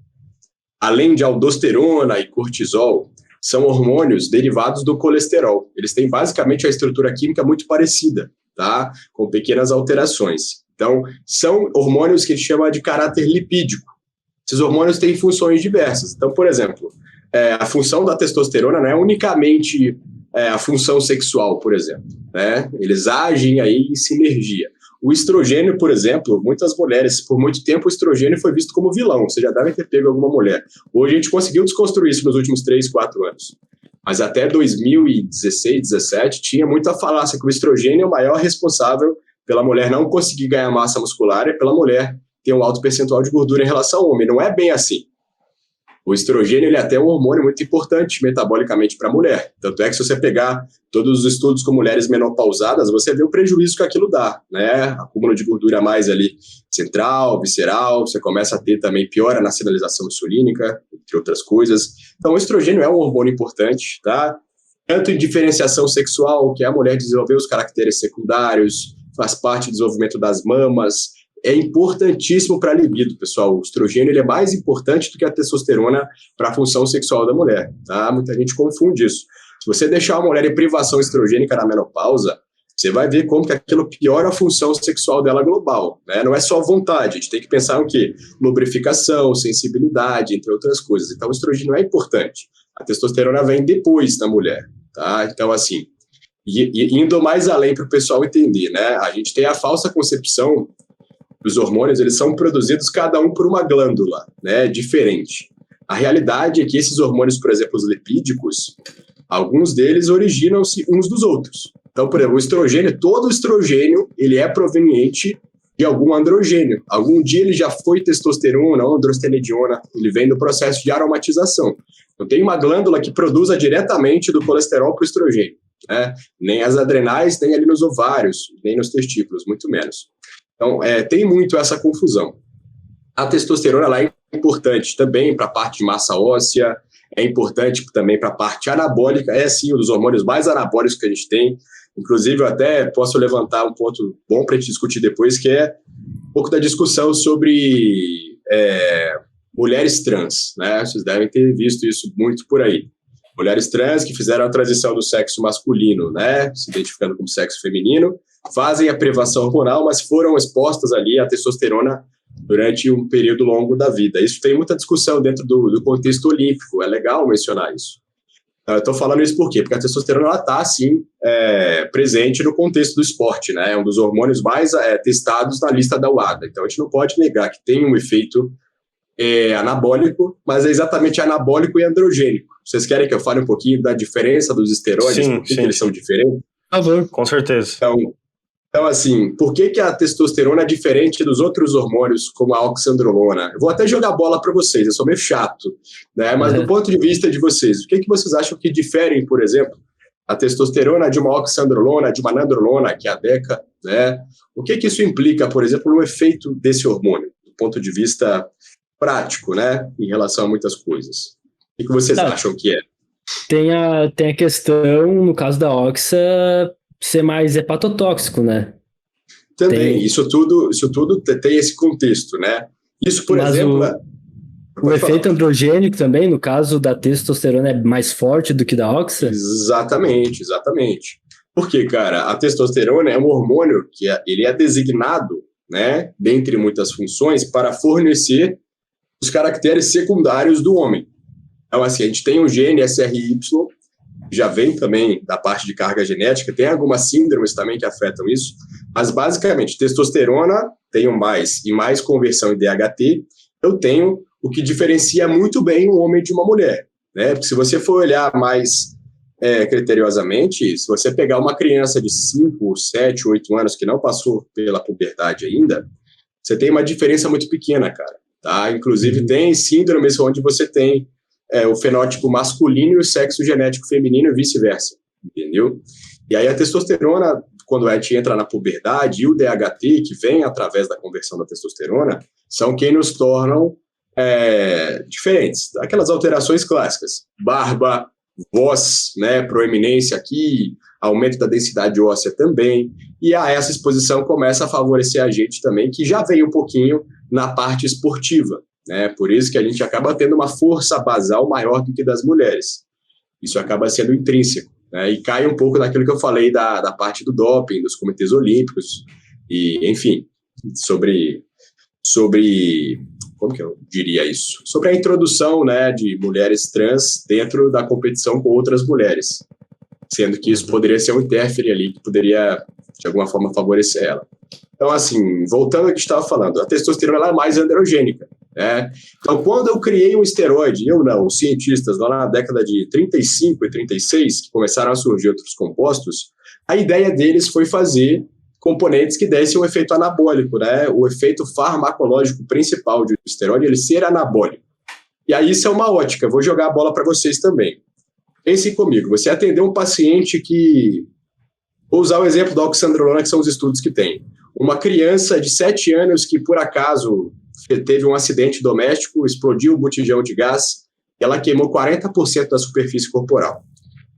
além de aldosterona e cortisol, são hormônios derivados do colesterol. Eles têm basicamente a estrutura química muito parecida, tá? Com pequenas alterações. Então, são hormônios que a gente chama de caráter lipídico. Esses hormônios têm funções diversas. Então, por exemplo, a função da testosterona não é unicamente a função sexual, por exemplo, né? Eles agem aí em sinergia. O estrogênio, por exemplo, muitas mulheres, por muito tempo, o estrogênio foi visto como vilão. Você já deve ter pego alguma mulher. Hoje a gente conseguiu desconstruir isso nos últimos 3, 4 anos. Mas até 2016, 2017, tinha muita falácia que o estrogênio é o maior responsável pela mulher não conseguir ganhar massa muscular e pela mulher ter um alto percentual de gordura em relação ao homem. Não é bem assim. O estrogênio ele é até um hormônio muito importante metabolicamente para a mulher. Tanto é que se você pegar todos os estudos com mulheres menopausadas, você vê o prejuízo que aquilo dá, né? Acúmulo de gordura mais ali central, visceral, você começa a ter também piora na sinalização insulínica, entre outras coisas. Então o estrogênio é um hormônio importante, tá? Tanto em diferenciação sexual, que é a mulher desenvolver os caracteres secundários, faz parte do desenvolvimento das mamas, é importantíssimo para a libido, pessoal. O estrogênio ele é mais importante do que a testosterona para a função sexual da mulher, tá? Muita gente confunde isso. Se você deixar uma mulher em privação estrogênica na menopausa, você vai ver como que aquilo piora a função sexual dela global, né? Não é só vontade, a gente tem que pensar o quê? Lubrificação, sensibilidade, entre outras coisas. Então, o estrogênio é importante. A testosterona vem depois da mulher, tá? Então, assim, indo mais além para o pessoal entender, né? A gente tem a falsa concepção. Os hormônios, eles são produzidos cada um por uma glândula, né, diferente. A realidade é que esses hormônios, por exemplo, os lipídicos, alguns deles originam-se uns dos outros. Então, por exemplo, o estrogênio, todo o estrogênio, ele é proveniente de algum androgênio. Algum dia ele já foi testosterona ou androstenediona, ele vem do processo de aromatização. Então, tem uma glândula que produza diretamente do colesterol para o estrogênio, né? Nem as adrenais, nem ali nos ovários, nem nos testículos, muito menos. Então, tem muito essa confusão. A testosterona ela é importante também para a parte de massa óssea, é importante também para a parte anabólica, é sim um dos hormônios mais anabólicos que a gente tem. Inclusive, eu até posso levantar um ponto bom para a gente discutir depois, que é um pouco da discussão sobre mulheres trans, né? Vocês devem ter visto isso muito por aí. Mulheres trans que fizeram a transição do sexo masculino, né? Se identificando como sexo feminino, fazem a privação hormonal, mas foram expostas ali à testosterona durante um período longo da vida. Isso tem muita discussão dentro do contexto olímpico, é legal mencionar isso. Eu estou falando isso por quê? Porque a testosterona está, sim, presente no contexto do esporte, né? É um dos hormônios mais testados na lista da UADA. Então, a gente não pode negar que tem um efeito anabólico, mas é exatamente anabólico e androgênico. Vocês querem que eu fale um pouquinho da diferença dos esteroides? Sim, por que eles são diferentes? Por favor. Com certeza. Então, assim, por que a testosterona é diferente dos outros hormônios, como a oxandrolona? Eu vou até jogar bola para vocês, eu sou meio chato, né? Mas do ponto de vista de vocês, o que vocês acham que diferem, por exemplo, a testosterona de uma oxandrolona, de uma nandrolona, que é a DECA, né? O que isso implica, por exemplo, no efeito desse hormônio, do ponto de vista prático, né? Em relação a muitas coisas. O que vocês acham que é? Tem a questão, no caso da Oxa, ser mais hepatotóxico, né? Também, isso tudo tem esse contexto, né? Isso, por exemplo... O efeito androgênico também, no caso da testosterona, é mais forte do que da Oxa? Exatamente. Porque, cara, a testosterona é um hormônio que ele é designado, né, dentre muitas funções, para fornecer os caracteres secundários do homem. Então, assim, a gente tem um gene SRY, já vem também da parte de carga genética, tem algumas síndromes também que afetam isso, mas basicamente, testosterona, tenho mais, e mais conversão em DHT, eu tenho o que diferencia muito bem um homem de uma mulher, né? Porque se você for olhar mais criteriosamente, se você pegar uma criança de 5, 7, 8 anos que não passou pela puberdade ainda, você tem uma diferença muito pequena, cara, tá? Inclusive, tem síndromes onde você tem o fenótipo masculino e o sexo genético feminino e vice-versa, entendeu? E aí a testosterona, quando a gente entra na puberdade, e o DHT, que vem através da conversão da testosterona, são quem nos tornam diferentes. Aquelas alterações clássicas, barba, voz, né, proeminência aqui, aumento da densidade óssea também, e essa exposição começa a favorecer a gente também, que já vem um pouquinho na parte esportiva, né, por isso que a gente acaba tendo uma força basal maior do que das mulheres. Isso acaba sendo intrínseco, né, e cai um pouco naquilo que eu falei da parte do doping, dos comitês olímpicos, e, enfim, sobre como que eu diria isso? Sobre a introdução, né, de mulheres trans dentro da competição com outras mulheres, sendo que isso poderia ser um interfere ali, que poderia, de alguma forma, favorecer ela. Então, assim, voltando ao que a gente estava falando, a testosterona ela é mais androgênica, né? Então, quando eu criei um esteroide, eu não, os cientistas, lá na década de 35 e 36, que começaram a surgir outros compostos, a ideia deles foi fazer componentes que dessem um efeito anabólico, né? O efeito farmacológico principal de esteroide é ele ser anabólico. E aí isso é uma ótica, vou jogar a bola para vocês também. Pensem comigo, você atendeu um paciente que... Vou usar o exemplo da oxandrolona, que são os estudos que tem. Uma criança de 7 anos que, por acaso, teve um acidente doméstico, explodiu o botijão de gás, e ela queimou 40% da superfície corporal.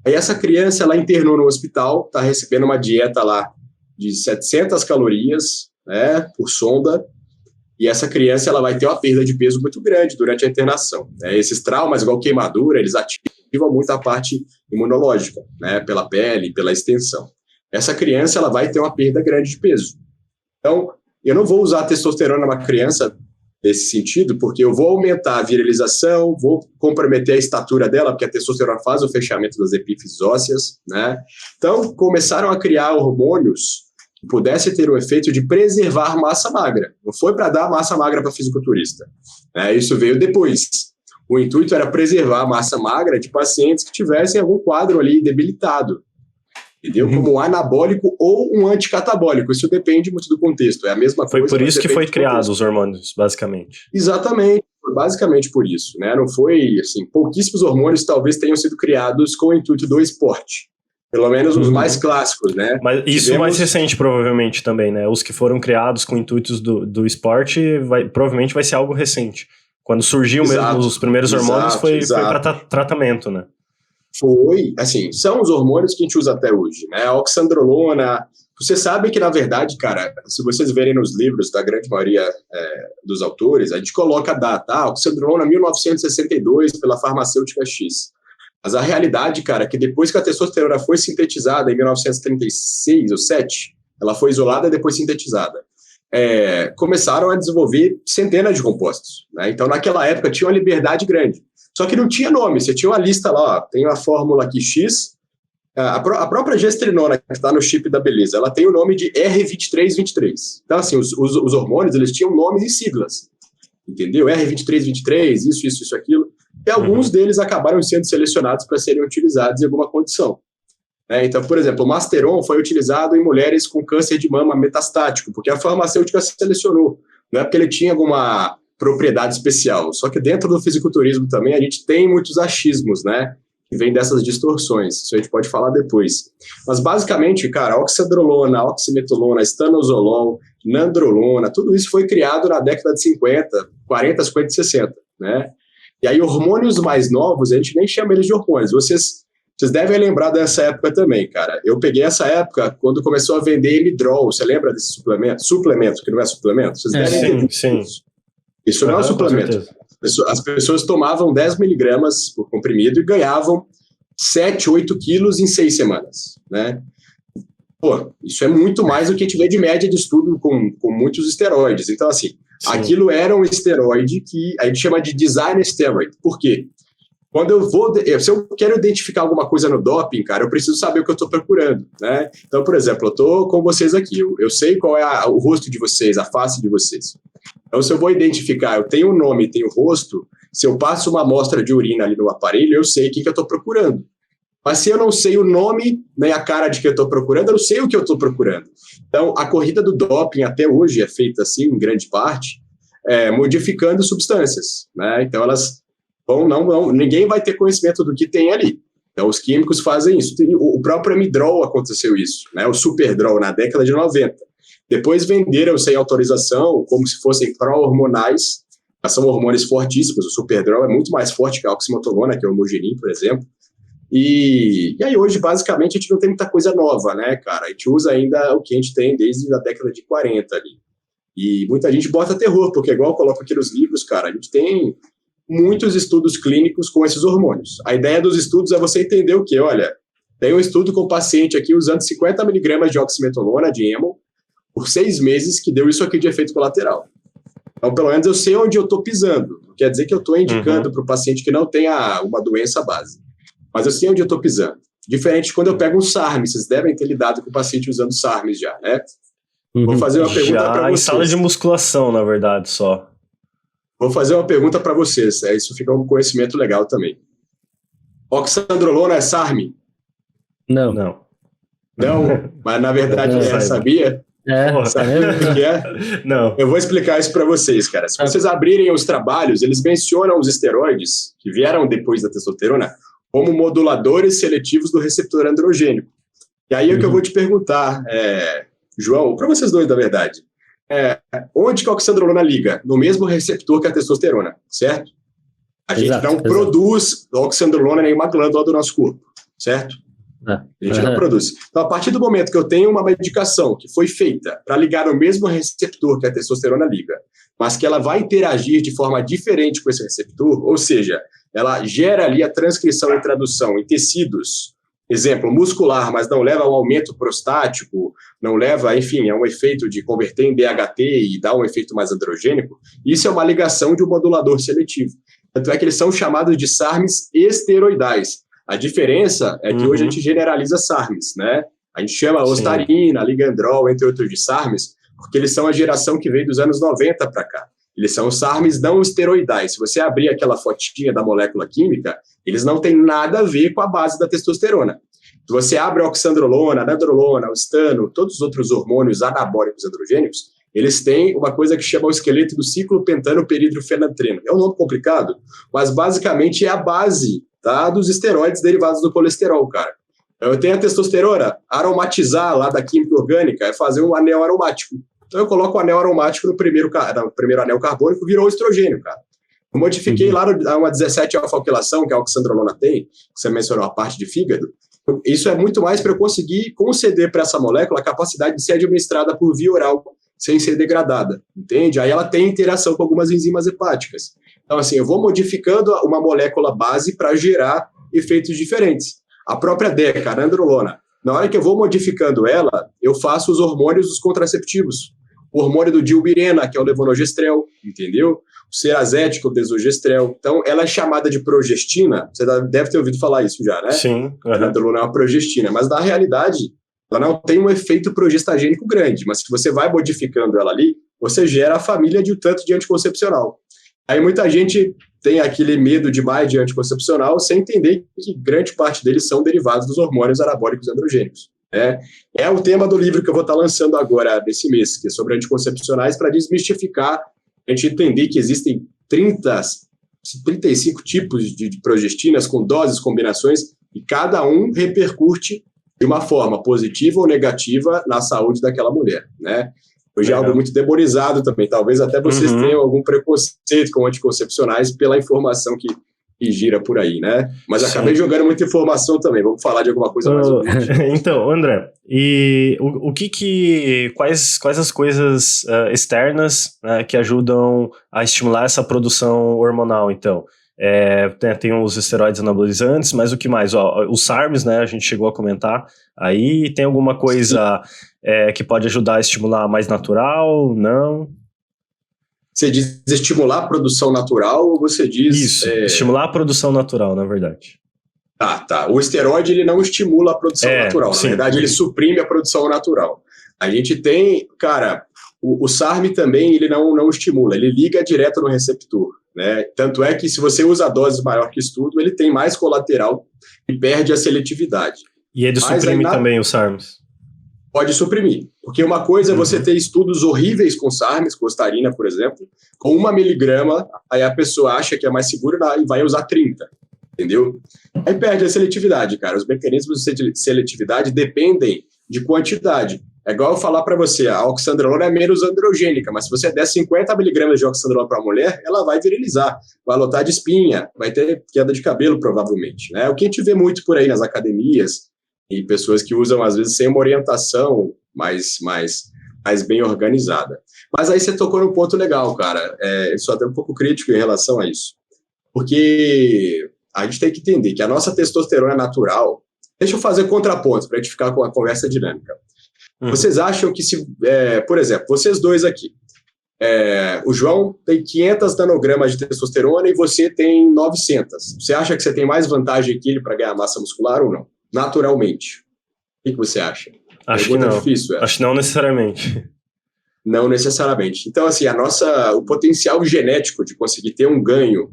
Aí essa criança, ela internou no hospital, está recebendo uma dieta lá de 700 calorias, né, por sonda, e essa criança ela vai ter uma perda de peso muito grande durante a internação. Né? Esses traumas, igual queimadura, eles ativam muito a parte imunológica, né, pela pele, pela extensão. Essa criança ela vai ter uma perda grande de peso. Então, eu não vou usar testosterona numa criança nesse sentido, porque eu vou aumentar a virilização, vou comprometer a estatura dela, porque a testosterona faz o fechamento das epífises ósseas, né? Então, começaram a criar hormônios que pudesse ter o efeito de preservar massa magra. Não foi para dar massa magra para fisiculturista. Isso veio depois. O intuito era preservar a massa magra de pacientes que tivessem algum quadro ali debilitado. Entendeu? Como um anabólico ou um anticatabólico. Isso depende muito do contexto. É a mesma coisa. Foi por isso que foi criado os hormônios, basicamente. Exatamente. Foi basicamente por isso. Né? Não foi, assim, pouquíssimos hormônios talvez tenham sido criados com o intuito do esporte. Pelo menos os mais clássicos, né? Mas isso mais recente, provavelmente, também, né? Os que foram criados com intuitos do esporte, provavelmente vai ser algo recente. Quando surgiu mesmo os primeiros hormônios, foi para tratamento, né? Foi, assim, são os hormônios que a gente usa até hoje, né? A oxandrolona. Vocês sabem que, na verdade, cara, se vocês verem nos livros da grande maioria dos autores, a gente coloca a data, oxandrolona 1962 pela farmacêutica X. Mas a realidade, cara, é que depois que a testosterona foi sintetizada em 1936 ou 7, ela foi isolada e depois sintetizada, começaram a desenvolver centenas de compostos, né? Então, naquela época, tinha uma liberdade grande. Só que não tinha nome, você tinha uma lista lá, ó, tem uma fórmula aqui X, a própria gestrinona que está no chip da beleza, ela tem o nome de R2323. Então, assim, os hormônios, eles tinham nomes e siglas, entendeu? R2323, isso, aquilo. E alguns deles acabaram sendo selecionados para serem utilizados em alguma condição. Então, por exemplo, o Masteron foi utilizado em mulheres com câncer de mama metastático, porque a farmacêutica selecionou, não é porque ele tinha alguma propriedade especial. Só que dentro do fisiculturismo também a gente tem muitos achismos, né? Que vem dessas distorções. Isso a gente pode falar depois. Mas basicamente, cara, oxandrolona, oximetolona, estanozolol, nandrolona, tudo isso foi criado na década de 50, 40, 50 e 60, né? E aí hormônios mais novos, a gente nem chama eles de hormônios. Vocês devem lembrar dessa época também, cara. Eu peguei essa época quando começou a vender Emidrol. Você lembra desse suplemento? Suplemento, que não é suplemento? Vocês devem lembrar. Sim. Isso não é um suplemento. As pessoas tomavam 10 miligramas por comprimido e ganhavam 7, 8 quilos em 6 semanas, né? Pô, isso é muito mais do que a gente vê de média de estudo com muitos esteroides. Então, assim, aquilo era um esteroide que a gente chama de design steroid. Por quê? Se eu quero identificar alguma coisa no doping, cara, eu preciso saber o que eu estou procurando, né? Então, por exemplo, eu estou com vocês aqui, eu sei qual é o rosto de vocês, a face de vocês. Então, se eu vou identificar, eu tenho o nome, tenho o rosto, se eu passo uma amostra de urina ali no aparelho, eu sei o que eu estou procurando. Mas se eu não sei o nome, nem a cara de que eu estou procurando, eu não sei o que eu estou procurando. Então, a corrida do doping até hoje é feita assim, em grande parte, modificando substâncias, né? Então, elas ninguém vai ter conhecimento do que tem ali. Então, os químicos fazem isso. O próprio Amidrol aconteceu isso, né? O Superdrol, na década de 90. Depois venderam sem autorização, como se fossem pró-hormonais, mas são hormônios fortíssimos. O Superdrol é muito mais forte que a oximotonona, que é o Homogenin, por exemplo. E aí hoje, basicamente, a gente não tem muita coisa nova, né, cara? A gente usa ainda o que a gente tem desde a década de 40 ali. E muita gente bota terror, porque igual eu coloco aqui nos livros, cara, a gente tem muitos estudos clínicos com esses hormônios. A ideia dos estudos é você entender o quê? Olha, tem um estudo com o paciente aqui usando 50 miligramas de oximetonona, de emo, por 6 meses, que deu isso aqui de efeito colateral. Então, pelo menos eu sei onde eu estou pisando. Não quer dizer que eu estou indicando para o paciente que não tem uma doença base. Mas eu sei onde eu estou pisando. Diferente de quando eu pego um SARM. Vocês devem ter lidado com o paciente usando SARMs já, né? Vou fazer uma pergunta para vocês. Já em sala de musculação, na verdade, só. Vou fazer uma pergunta para vocês. Isso fica um conhecimento legal também. Oxandrolona é SARM? Não. Não? Mas na verdade sabia? Sabe o que é? Não. Eu vou explicar isso para vocês, cara. Se vocês abrirem os trabalhos, eles mencionam os esteroides, que vieram depois da testosterona, como moduladores seletivos do receptor androgênico. E aí é o que eu vou te perguntar, João, para vocês dois, na verdade. Onde que a oxandrolona liga? No mesmo receptor que a testosterona, certo? A gente não produz oxandrolona em nenhuma glândula do nosso corpo, certo? A gente não produz. Então, a partir do momento que eu tenho uma medicação que foi feita para ligar no mesmo receptor que a testosterona liga, mas que ela vai interagir de forma diferente com esse receptor, ou seja, ela gera ali a transcrição e tradução em tecidos, exemplo, muscular, mas não leva a um aumento prostático, não leva, enfim, a um efeito de converter em DHT e dar um efeito mais androgênico, isso é uma ligação de um modulador seletivo. Tanto é que eles são chamados de SARMs esteroidais. A diferença é que hoje a gente generaliza SARMs, né? A gente chama ostarina, ligandrol, entre outros de SARMs, porque eles são a geração que veio dos anos 90 para cá. Eles são SARMs não esteroidais. Se você abrir aquela fotinha da molécula química, eles não têm nada a ver com a base da testosterona. Se você abre a oxandrolona, a nandrolona, o estano, todos os outros hormônios anabólicos androgênicos, eles têm uma coisa que chama o esqueleto do ciclo pentano-peridrofenatreno. É um nome complicado, mas basicamente é a base, tá, dos esteroides derivados do colesterol, cara. Eu tenho a testosterona, aromatizar lá da química orgânica é fazer um anel aromático. Então eu coloco o anel aromático no primeiro anel carbônico, virou o estrogênio, cara. Eu modifiquei lá uma 17-alfa-alquilação que a oxandrolona tem, que você mencionou a parte de fígado. Isso é muito mais para eu conseguir conceder para essa molécula a capacidade de ser administrada por via oral, sem ser degradada, entende? Aí ela tem interação com algumas enzimas hepáticas. Então, assim, eu vou modificando uma molécula base para gerar efeitos diferentes. A própria DECA, a nandrolona, na hora que eu vou modificando ela, eu faço os hormônios dos contraceptivos. O hormônio do dilbirena, que é o levonorgestrel, entendeu? O cerazete, que é o desogestrel. Então, ela é chamada de progestina. Você deve ter ouvido falar isso já, né? Sim. A nandrolona é uma progestina, mas na realidade, ela não tem um efeito progestagênico grande, mas se você vai modificando ela ali, você gera a família de um tanto de anticoncepcional. Aí muita gente tem aquele medo demais de anticoncepcional sem entender que grande parte deles são derivados dos hormônios anabólicos androgênicos. É o tema do livro que eu vou estar lançando agora, nesse mês, que é sobre anticoncepcionais, para desmistificar, a gente entender que existem 35 tipos de progestinas com doses, combinações, e cada um repercute de uma forma positiva ou negativa na saúde daquela mulher, né? Hoje é algo muito demonizado também. Talvez até vocês tenham algum preconceito com anticoncepcionais pela informação que gira por aí, né? Mas acabei jogando muita informação também. Vamos falar de alguma coisa mais humilde. Então, André, e quais as coisas externas que ajudam a estimular essa produção hormonal, então? Tem os esteroides anabolizantes, mas o que mais? Os SARMs, né, a gente chegou a comentar. Aí tem alguma coisa que pode ajudar a estimular mais natural? Não? Você diz estimular a produção natural ou você diz... Isso, estimular a produção natural, na verdade. Tá. O esteroide, ele não estimula a produção natural. Na verdade, ele suprime a produção natural. A gente tem, cara, o SARM também, ele não estimula, ele liga direto no receptor, né? Tanto é que se você usa doses maior que estudo, ele tem mais colateral e perde a seletividade. E ele suprime também os SARMs? Pode suprimir, porque uma coisa é você ter estudos horríveis com SARMs, com ostarina, por exemplo, com 1 miligrama, aí a pessoa acha que é mais seguro e vai usar 30. entendeu? Aí perde a seletividade, cara. Os mecanismos de seletividade dependem de quantidade. É igual eu falar para você, a oxandrolona é menos androgênica, mas se você der 50 miligramas de oxandrolona para a mulher, ela vai virilizar, vai lotar de espinha, vai ter queda de cabelo, provavelmente, né? O que a gente vê muito por aí nas academias, e pessoas que usam, às vezes, sem uma orientação mais bem organizada. Mas aí você tocou num ponto legal, cara. Eu sou até um pouco crítico em relação a isso. Porque a gente tem que entender que a nossa testosterona natural... Deixa eu fazer contrapontos para a gente ficar com a conversa dinâmica. Vocês acham que por exemplo, vocês dois aqui, o João tem 500 nanogramas de testosterona e você tem 900. Você acha que você tem mais vantagem que ele para ganhar massa muscular ou não? Naturalmente. O que você acha? Acho que não. Difícil, Acho que não necessariamente. Não necessariamente. Então, assim, o potencial genético de conseguir ter um ganho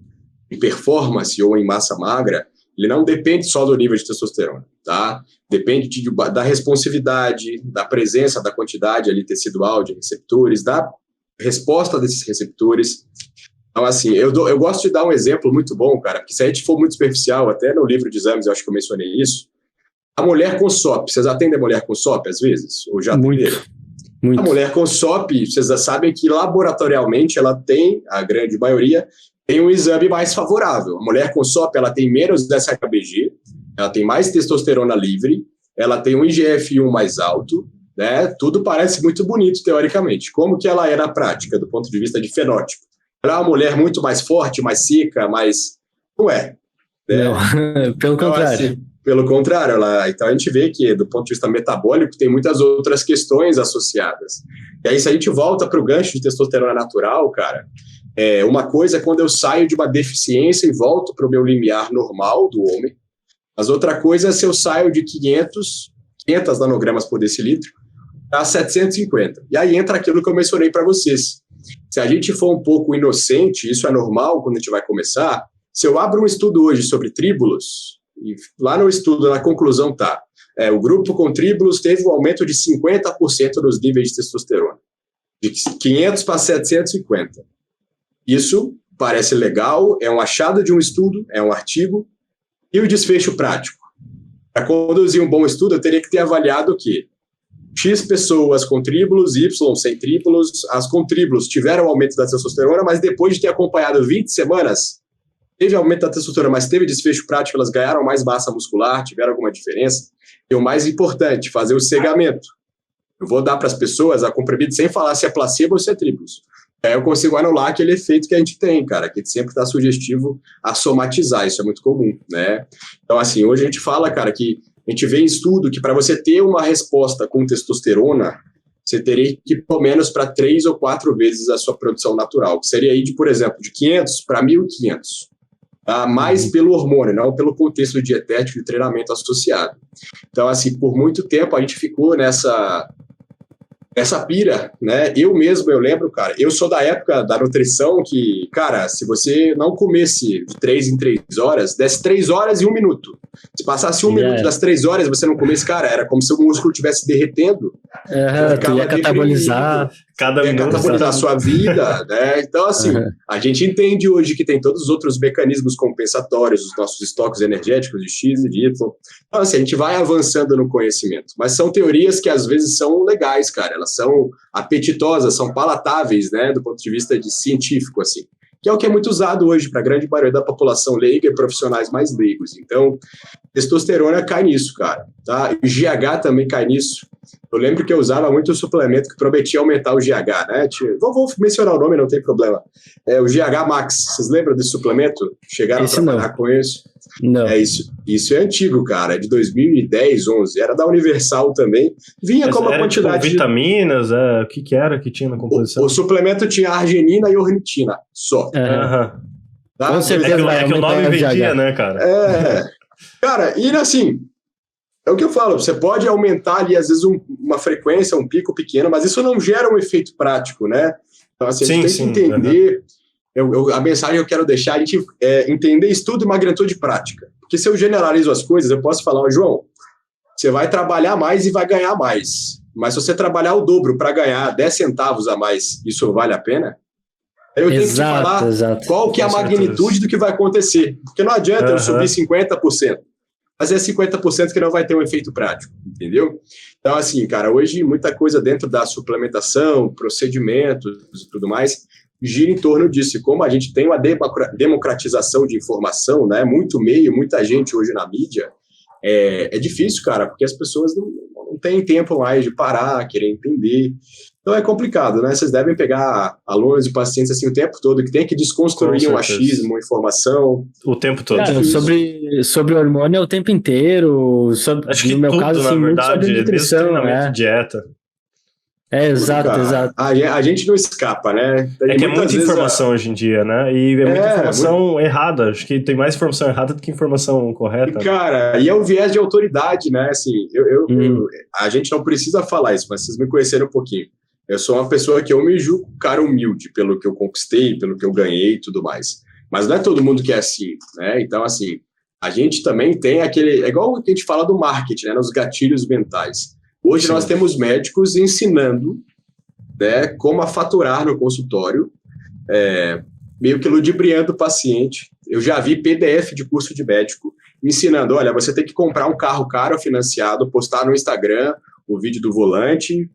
em performance ou em massa magra, ele não depende só do nível de testosterona, tá? Depende da responsividade, da presença, da quantidade ali tecidual de receptores, da resposta desses receptores. Então, assim, eu gosto de dar um exemplo muito bom, cara, porque se a gente for muito superficial, até no livro de exames eu acho que eu mencionei isso, a mulher com SOP, vocês atendem a mulher com SOP às vezes? Ou já atenderam? Muito. A mulher com SOP, vocês já sabem que laboratorialmente ela tem, a grande maioria, tem um exame mais favorável. A mulher com SOP, ela tem menos SHBG, ela tem mais testosterona livre, ela tem um IGF-1 mais alto, né? Tudo parece muito bonito, teoricamente. Como que ela é na prática, do ponto de vista de fenótipo? Ela é uma mulher muito mais forte, mais seca, mais... Não é. Né? Não, pelo contrário. Assim, pelo contrário, então a gente vê que, do ponto de vista metabólico, tem muitas outras questões associadas. E aí, se a gente volta para o gancho de testosterona natural, cara... uma coisa é quando eu saio de uma deficiência e volto para o meu limiar normal do homem, mas outra coisa é se eu saio de 500 nanogramas por decilitro a 750. E aí entra aquilo que eu mencionei para vocês. Se a gente for um pouco inocente, isso é normal quando a gente vai começar, se eu abro um estudo hoje sobre tríbulos, e lá no estudo, na conclusão tá, o grupo com tríbulos teve um aumento de 50% nos níveis de testosterona, de 500 para 750. Isso parece legal, é um achado de um estudo, é um artigo, e o desfecho prático. Para conduzir um bom estudo, eu teria que ter avaliado o quê? X pessoas com tríbulos, Y sem tríbulos, as com tríbulos tiveram aumento da testosterona, mas depois de ter acompanhado 20 semanas, teve aumento da testosterona, mas teve desfecho prático, elas ganharam mais massa muscular, tiveram alguma diferença. E o mais importante, fazer o cegamento. Eu vou dar para as pessoas a comprimido sem falar se é placebo ou se é tríbulos. Aí eu consigo anular aquele efeito que a gente tem, cara, que sempre está sugestivo a somatizar, isso é muito comum, né? Então, assim, hoje a gente fala, cara, que a gente vê em estudo que para você ter uma resposta com testosterona, você teria que, pelo menos, para 3 ou 4 vezes a sua produção natural, que seria aí, por exemplo, de 500 para 1.500, tá? Mais pelo hormônio, não pelo contexto dietético e treinamento associado. Então, assim, por muito tempo a gente ficou nessa pira, né? Eu lembro, cara, eu sou da época da nutrição que, cara, se você não comesse de 3 em 3 horas, desse 3 horas e 1 minuto. Se passasse 1 minuto das 3 horas e você não comesse, cara, era como se o músculo estivesse derretendo. Tu ia catabolizar. Catabolizar a sua vida, né? Então, assim, a gente entende hoje que tem todos os outros mecanismos compensatórios, os nossos estoques energéticos de X e de Y. Então, assim, a gente vai avançando no conhecimento. Mas são teorias que, às vezes, são legais, cara. Elas são apetitosas, são palatáveis, né? Do ponto de vista científico, assim. Que é o que é muito usado hoje para a grande maioria da população leiga e profissionais mais leigos. Então, testosterona cai nisso, cara. Tá? E o GH também cai nisso. Eu lembro que eu usava muito o suplemento que prometia aumentar o GH, né? Vou mencionar o nome, não tem problema. O GH Max, vocês lembram desse suplemento? Chegaram a trabalhar com isso? Não. Isso é antigo, cara, é de 2010, 11. Era da Universal também. Vinha com uma quantidade tipo vitaminas, o que era que tinha na composição? O suplemento tinha arginina e ornitina, só. Tá? Com certeza é que o nome vendia, né, cara? Cara, e assim, é o que eu falo, você pode aumentar ali, às vezes, uma frequência, um pico pequeno, mas isso não gera um efeito prático, né? Então, assim, a gente tem que entender... a mensagem que eu quero deixar, a gente entender estudo e magnitude prática. Porque se eu generalizo as coisas, eu posso falar, João, você vai trabalhar mais e vai ganhar mais. Mas se você trabalhar o dobro para ganhar 10 centavos a mais, isso vale a pena? Eu tenho que te falar qual que é a magnitude do que vai acontecer. Porque não adianta eu subir 50%. Mas é 50% que não vai ter um efeito prático, entendeu? Então, assim, cara, hoje muita coisa dentro da suplementação, procedimentos e tudo mais, gira em torno disso. E como a gente tem uma democratização de informação, né? Muito meio, muita gente hoje na mídia, é difícil, cara, porque as pessoas não têm tempo mais de parar, querer entender. Então é complicado, né? Vocês devem pegar alunos e pacientes assim o tempo todo, que tem que desconstruir um achismo, uma informação. O tempo todo. Cara, sobre hormônio é o tempo inteiro. Acho que no meu tudo, caso, assim, na verdade, sobre nutrição, mesmo dieta. Exato. A gente não escapa, né? É que é muita informação hoje em dia, né? E é muita informação errada. Acho que tem mais informação errada do que informação correta. Cara, e é um viés de autoridade, né? Assim, a gente não precisa falar isso, mas vocês me conheceram um pouquinho. Eu sou uma pessoa que eu me julgo cara humilde pelo que eu conquistei, pelo que eu ganhei e tudo mais. Mas não é todo mundo que é assim, né? Então, assim, a gente também tem aquele... É igual o que a gente fala do marketing, né? Nos gatilhos mentais. Hoje nós temos médicos ensinando, né, como a faturar no consultório, meio que ludibriando o paciente. Eu já vi PDF de curso de médico ensinando, olha, você tem que comprar um carro caro financiado, postar no Instagram o vídeo do volante,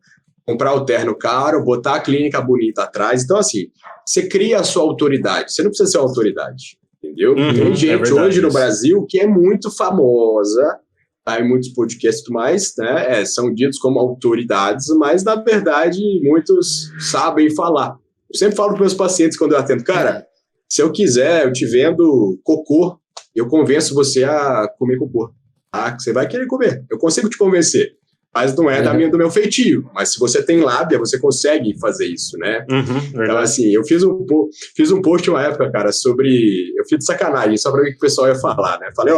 comprar o terno caro, botar a clínica bonita atrás. Então, assim, você cria a sua autoridade. Você não precisa ser uma autoridade, entendeu? Tem gente hoje no Brasil que é muito famosa, tá, em muitos podcasts e tudo mais, né? São ditos como autoridades, mas, na verdade, muitos sabem falar. Eu sempre falo para meus pacientes quando eu atendo, cara, se eu quiser, eu te vendo cocô, eu convenço você a comer cocô. Tá? Você vai querer comer. Eu consigo te convencer. Mas não é do meu feitio. Mas se você tem lábia, você consegue fazer isso, né? Então, assim, eu fiz um post uma época, cara, sobre... Eu fiz de sacanagem, só para ver o que o pessoal ia falar, né? Falei,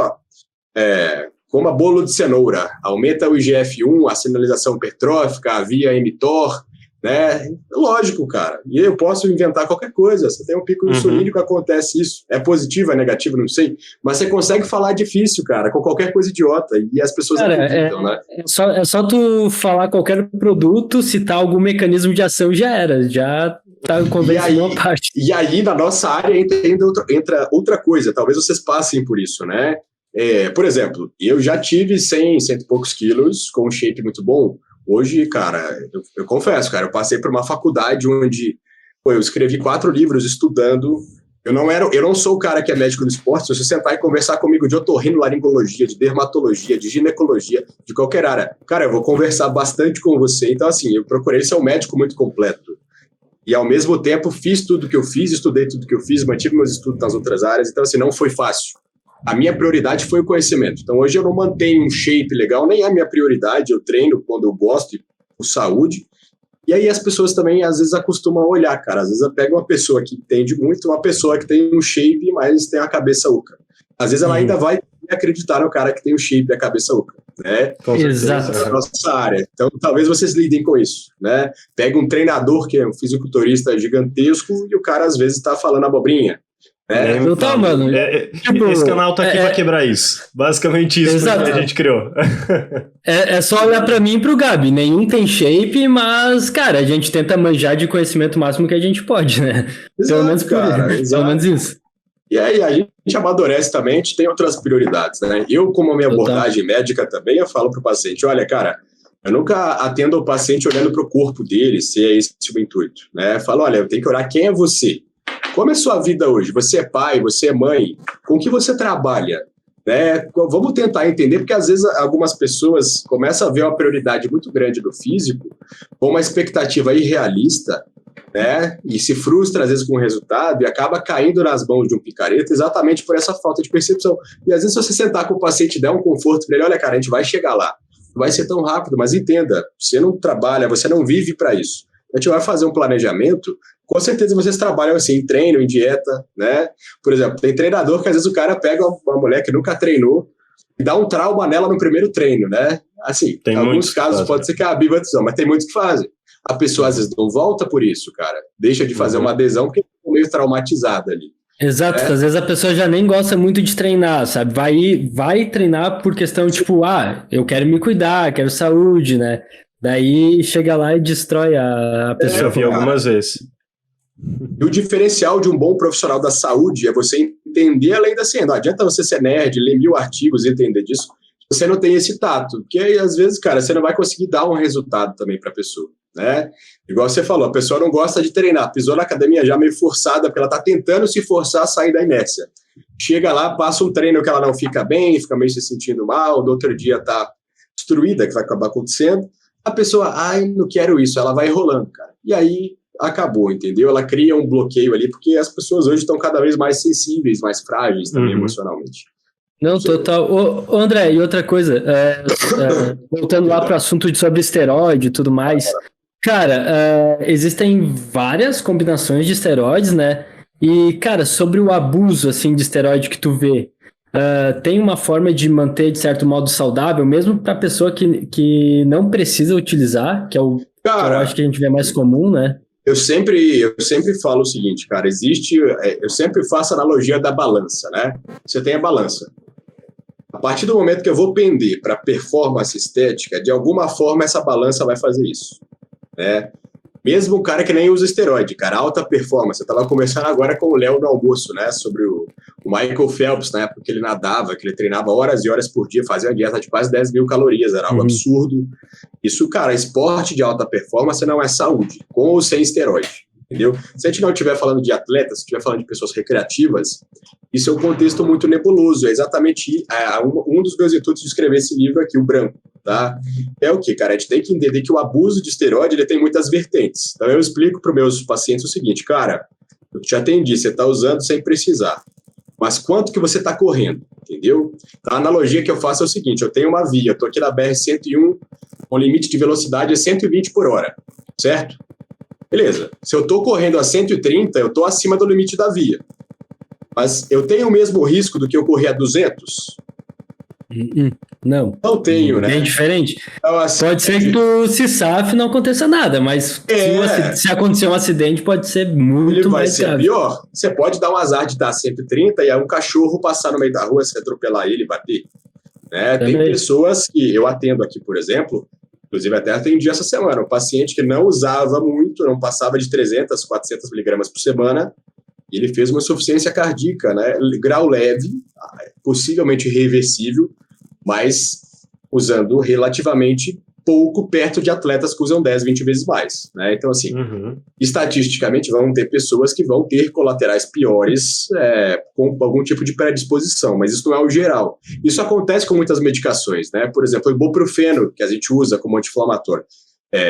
coma bolo de cenoura, aumenta o IGF-1, a sinalização hipertrófica, a via mTOR, né? Lógico, cara. E eu posso inventar qualquer coisa. Você tem um pico insulínico, acontece isso. É positivo, é negativo, não sei. Mas você consegue falar difícil, cara, com qualquer coisa idiota. E as pessoas acreditam, né? É só tu falar qualquer produto, citar algum mecanismo de ação, já era. Já tá convencendo uma parte. E aí, na nossa área, entra outra coisa. Talvez vocês passem por isso, né? Por exemplo, eu já tive 100 e poucos quilos, com um shape muito bom. Hoje, cara, eu confesso, cara, eu passei por uma faculdade onde eu escrevi 4 livros estudando. Eu não sou o cara que é médico do esporte. Se você sentar e conversar comigo de otorrinolaringologia, de dermatologia, de ginecologia, de qualquer área, cara, eu vou conversar bastante com você. Então, assim, eu procurei ser um médico muito completo. E, ao mesmo tempo, fiz tudo que eu fiz, estudei tudo que eu fiz, mantive meus estudos nas outras áreas. Então, assim, não foi fácil. A minha prioridade foi o conhecimento. Então, hoje eu não mantenho um shape legal, nem é a minha prioridade. Eu treino quando eu gosto, por saúde. E aí as pessoas também, às vezes, acostumam a olhar, cara. Às vezes, pega uma pessoa que entende muito, uma pessoa que tem um shape, mas tem a cabeça oca. Às vezes, ela ainda vai acreditar no cara que tem o shape e a cabeça oca, né? Exato. É a nossa área. Então, talvez vocês lidem com isso, né? Pega um treinador que é um fisiculturista gigantesco e o cara, às vezes, está falando abobrinha. Então, mano, esse canal tá aqui pra quebrar isso. Basicamente isso que a gente criou. É só olhar pra mim e pro Gabi. Nenhum tem shape, mas, cara, a gente tenta manjar de conhecimento máximo que a gente pode, né? Exato, pelo menos isso. E aí a gente amadurece também, a gente tem outras prioridades, né? Eu, como a minha abordagem médica também, eu falo pro paciente, olha, cara, eu nunca atendo o paciente olhando pro corpo dele, se é esse o intuito, né? Falo, olha, eu tenho que olhar quem é você. Como é a sua vida hoje? Você é pai, você é mãe? Com que você trabalha? Né? Vamos tentar entender, porque às vezes algumas pessoas começam a ver uma prioridade muito grande do físico, com uma expectativa irrealista, né? E se frustra às vezes com o resultado e acaba caindo nas mãos de um picareta exatamente por essa falta de percepção. E às vezes se você sentar com o paciente e der um conforto para ele, olha, cara, a gente vai chegar lá. Não vai ser tão rápido, mas entenda, você não trabalha, você não vive para isso. A gente vai fazer um planejamento. Com certeza vocês trabalham assim, em treino, em dieta, né? Por exemplo, tem treinador que às vezes o cara pega uma mulher que nunca treinou e dá um trauma nela no primeiro treino, né? Assim, em alguns casos pode ser que a bivatisão, mas tem muitos que fazem. A pessoa às vezes não volta por isso, cara. Deixa de fazer uma adesão porque ficou meio traumatizada ali. Exato, às vezes a pessoa já nem gosta muito de treinar, sabe? Vai treinar por questão, tipo, eu quero me cuidar, quero saúde, né? Daí chega lá e destrói a pessoa. Eu vi algumas vezes. E o diferencial de um bom profissional da saúde é você entender além da ciência. Não adianta você ser nerd, ler 1000 artigos e entender disso, você não tem esse tato. Porque aí, às vezes, cara, você não vai conseguir dar um resultado também para a pessoa, né? Igual você falou, a pessoa não gosta de treinar, pisou na academia já meio forçada, porque ela está tentando se forçar a sair da inércia. Chega lá, passa um treino que ela não fica bem, fica meio se sentindo mal, do outro dia está destruída, que vai acabar acontecendo. A pessoa, não quero isso, ela vai enrolando, cara. E aí acabou, entendeu? Ela cria um bloqueio ali, porque as pessoas hoje estão cada vez mais sensíveis, mais frágeis também emocionalmente. Não, total. Ô, André, e outra coisa, voltando lá para o assunto sobre esteroide e tudo mais, cara, existem várias combinações de esteroides, né? E, cara, sobre o abuso, assim, de esteroide que tu vê, tem uma forma de manter, de certo modo, saudável, mesmo para pessoa que não precisa utilizar, que é o que eu acho que a gente vê mais comum, né? Eu sempre falo o seguinte, cara, eu sempre faço a analogia da balança, né? Você tem a balança. A partir do momento que eu vou pender para performance estética, de alguma forma essa balança vai fazer isso, né? Mesmo o cara que nem usa esteroide, cara, alta performance. Eu estava conversando agora com o Léo no almoço, né, sobre o Michael Phelps, na época que ele nadava, que ele treinava horas e horas por dia, fazia uma dieta de quase 10.000 calorias, era algo absurdo. Isso, cara, esporte de alta performance não é saúde, com ou sem esteroide, entendeu? Se a gente não estiver falando de atletas, se estiver falando de pessoas recreativas, isso é um contexto muito nebuloso, é exatamente um dos meus intuitos de escrever esse livro aqui, o Branco. Tá? É o que, cara? A gente tem que entender que o abuso de esteroide ele tem muitas vertentes. Então eu explico para os meus pacientes o seguinte, cara, eu te atendi, você está usando sem precisar, mas quanto que você está correndo, entendeu? Então, a analogia que eu faço é o seguinte, eu tenho uma via, eu estou aqui na BR-101, com limite de velocidade é 120 por hora, certo? Beleza, se eu estou correndo a 130, eu estou acima do limite da via, mas eu tenho o mesmo risco do que eu correr a 200? Não. Não tenho, né? Bem diferente. Então, assim, pode ser que tu se safe e não aconteça nada, mas se acontecer um acidente, pode ser muito mais grave. Vai ser pior. Você pode dar um azar de estar a 130 e aí um cachorro passar no meio da rua, você atropelar ele e bater. Né? Tem pessoas que eu atendo aqui, por exemplo, inclusive até atendi essa semana, um paciente que não usava muito, não passava de 300, 400 miligramas por semana, e ele fez uma insuficiência cardíaca, né? Grau leve, possivelmente reversível, mas usando relativamente pouco perto de atletas que usam 10, 20 vezes mais, né? Então, assim, estatisticamente vão ter pessoas que vão ter colaterais piores com algum tipo de predisposição, mas isso não é o geral. Isso acontece com muitas medicações, né? Por exemplo, o ibuprofeno, que a gente usa como anti-inflamatório.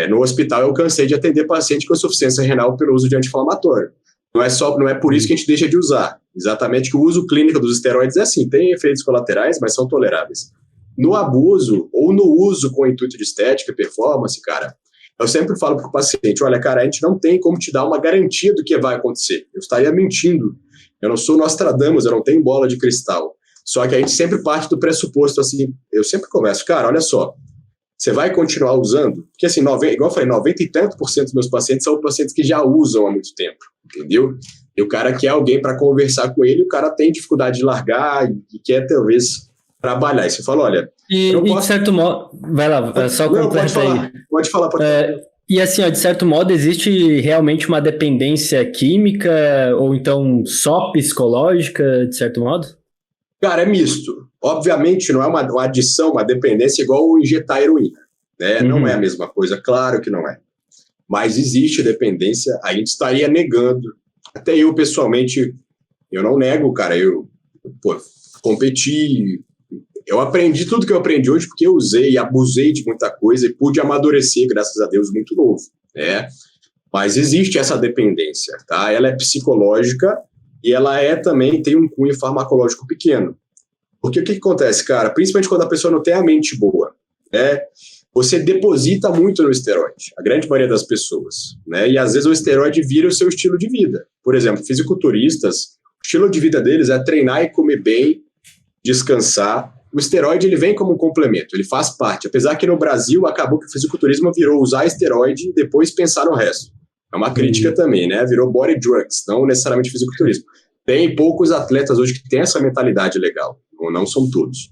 No hospital eu cansei de atender paciente com insuficiência renal pelo uso de anti-inflamatório. Não é por isso que a gente deixa de usar. Exatamente que o uso clínico dos esteroides é assim, tem efeitos colaterais, mas são toleráveis. No abuso ou no uso com intuito de estética e performance, cara, eu sempre falo para o paciente, olha, cara, a gente não tem como te dar uma garantia do que vai acontecer. Eu estaria mentindo. Eu não sou Nostradamus, eu não tenho bola de cristal. Só que a gente sempre parte do pressuposto, assim, eu sempre converso, cara, olha só, você vai continuar usando? Porque, assim, igual eu falei, 90 e tanto por cento dos meus pacientes são pacientes que já usam há muito tempo, entendeu? E o cara quer alguém para conversar com ele, o cara tem dificuldade de largar e quer, talvez, trabalhar. E você fala, olha... de certo modo... Vai lá, só completa aí. Pode falar. E assim, de certo modo, existe realmente uma dependência química ou então só psicológica, de certo modo? Cara, é misto. Obviamente, não é uma adição, uma dependência igual injetar heroína, né? Não é a mesma coisa, claro que não é. Mas existe dependência, a gente estaria negando. Até eu, pessoalmente, eu não nego, cara. Eu competi, eu aprendi tudo que eu aprendi hoje porque eu usei e abusei de muita coisa e pude amadurecer, graças a Deus, muito novo, né? Mas existe essa dependência, tá? Ela é psicológica e ela também tem um cunho farmacológico pequeno. Porque o que acontece, cara? Principalmente quando a pessoa não tem a mente boa, né? Você deposita muito no esteroide, a grande maioria das pessoas, né? E às vezes o esteroide vira o seu estilo de vida. Por exemplo, fisiculturistas, o estilo de vida deles é treinar e comer bem, descansar. O esteroide ele vem como um complemento, ele faz parte. Apesar que no Brasil acabou que o fisiculturismo virou usar esteroide e depois pensar no resto. É uma crítica também, né? Virou body drugs, não necessariamente fisiculturismo. Tem poucos atletas hoje que têm essa mentalidade legal, ou não são todos.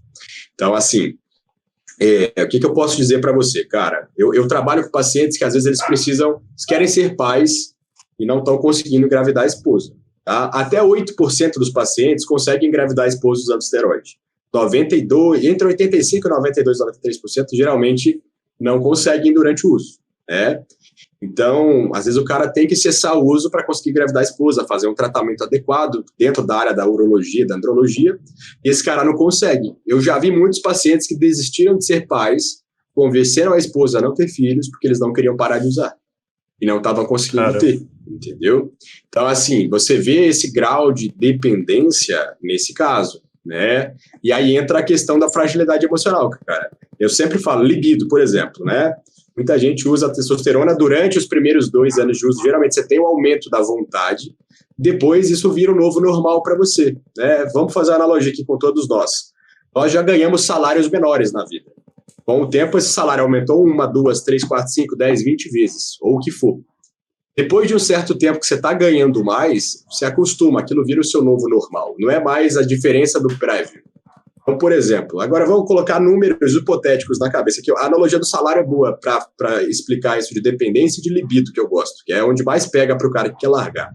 Então, assim, o que eu posso dizer para você, cara? Eu trabalho com pacientes que às vezes eles querem ser pais e não estão conseguindo engravidar a esposa. Tá? Até 8% dos pacientes conseguem engravidar a esposa usando esteroide. 92, entre 85% e 92%, 93% geralmente não conseguem durante o uso. Né? Então, às vezes o cara tem que cessar o uso para conseguir engravidar a esposa, fazer um tratamento adequado dentro da área da urologia, da andrologia, e esse cara não consegue. Eu já vi muitos pacientes que desistiram de ser pais, convenceram a esposa a não ter filhos, porque eles não queriam parar de usar. E não estavam conseguindo ter, entendeu? Então, assim, você vê esse grau de dependência nesse caso, né? E aí entra a questão da fragilidade emocional, cara. Eu sempre falo, libido, por exemplo, né? Muita gente usa a testosterona durante os primeiros 2 anos de uso. Geralmente você tem um aumento da vontade, depois isso vira um novo normal para você, né? Vamos fazer uma analogia aqui com todos nós. Nós já ganhamos salários menores na vida. Com o tempo, esse salário aumentou 1, 2, 3, 4, 5, 10, 20 vezes, ou o que for. Depois de um certo tempo que você está ganhando mais, você acostuma, aquilo vira o seu novo normal. Não é mais a diferença do prévio. Então, por exemplo, agora vamos colocar números hipotéticos na cabeça. Aqui, a analogia do salário é boa para explicar isso de dependência e de libido, que eu gosto, que é onde mais pega para o cara que quer largar.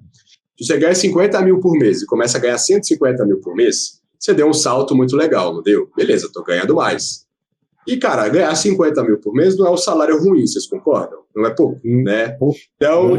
Se você ganha 50 mil por mês e começa a ganhar 150 mil por mês, você deu um salto muito legal, não deu? Beleza, estou ganhando mais. E, cara, ganhar 50 mil por mês não é um salário ruim, vocês concordam? Não é pouco, né? Então,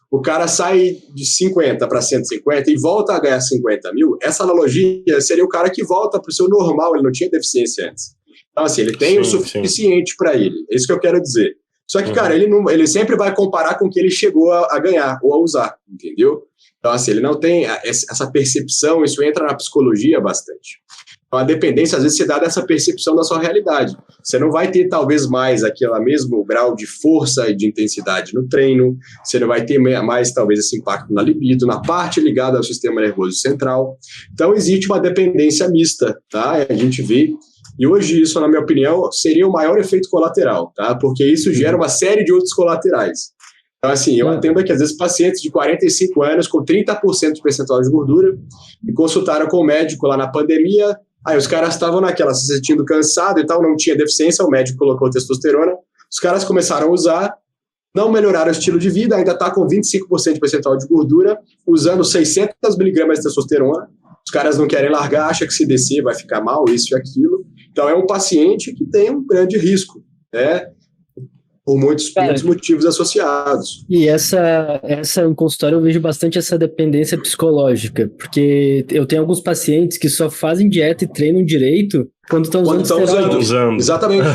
o cara sai de 50 para 150 e volta a ganhar 50 mil. Essa analogia seria o cara que volta para o seu normal, ele não tinha deficiência antes. Então, assim, ele tem o suficiente para ele. É isso que eu quero dizer. Só que, cara, ele sempre vai comparar com o que ele chegou a ganhar ou a usar, entendeu? Então, assim, ele não tem essa percepção, isso entra na psicologia bastante. Então, a dependência, às vezes, se dá dessa percepção da sua realidade. Você não vai ter, talvez, mais aquele mesmo grau de força e de intensidade no treino, você não vai ter mais, talvez, esse impacto na libido, na parte ligada ao sistema nervoso central. Então, existe uma dependência mista, tá? A gente vê. E hoje, isso, na minha opinião, seria o maior efeito colateral, tá? Porque isso gera uma série de outros colaterais. Então, assim, eu atendo aqui, às vezes, pacientes de 45 anos com 30% de percentual de gordura e consultaram com o médico lá na pandemia. Aí os caras estavam naquela, se sentindo cansado e tal, não tinha deficiência, o médico colocou testosterona, os caras começaram a usar, não melhoraram o estilo de vida, ainda está com 25% de percentual de gordura, usando 600 miligramas de testosterona, os caras não querem largar, acham que se descer vai ficar mal, isso e aquilo. Então é um paciente que tem um grande risco, né? Por muitos motivos associados. E essa em consultório eu vejo bastante essa dependência psicológica, porque eu tenho alguns pacientes que só fazem dieta e treinam direito quando estão usando. Exatamente.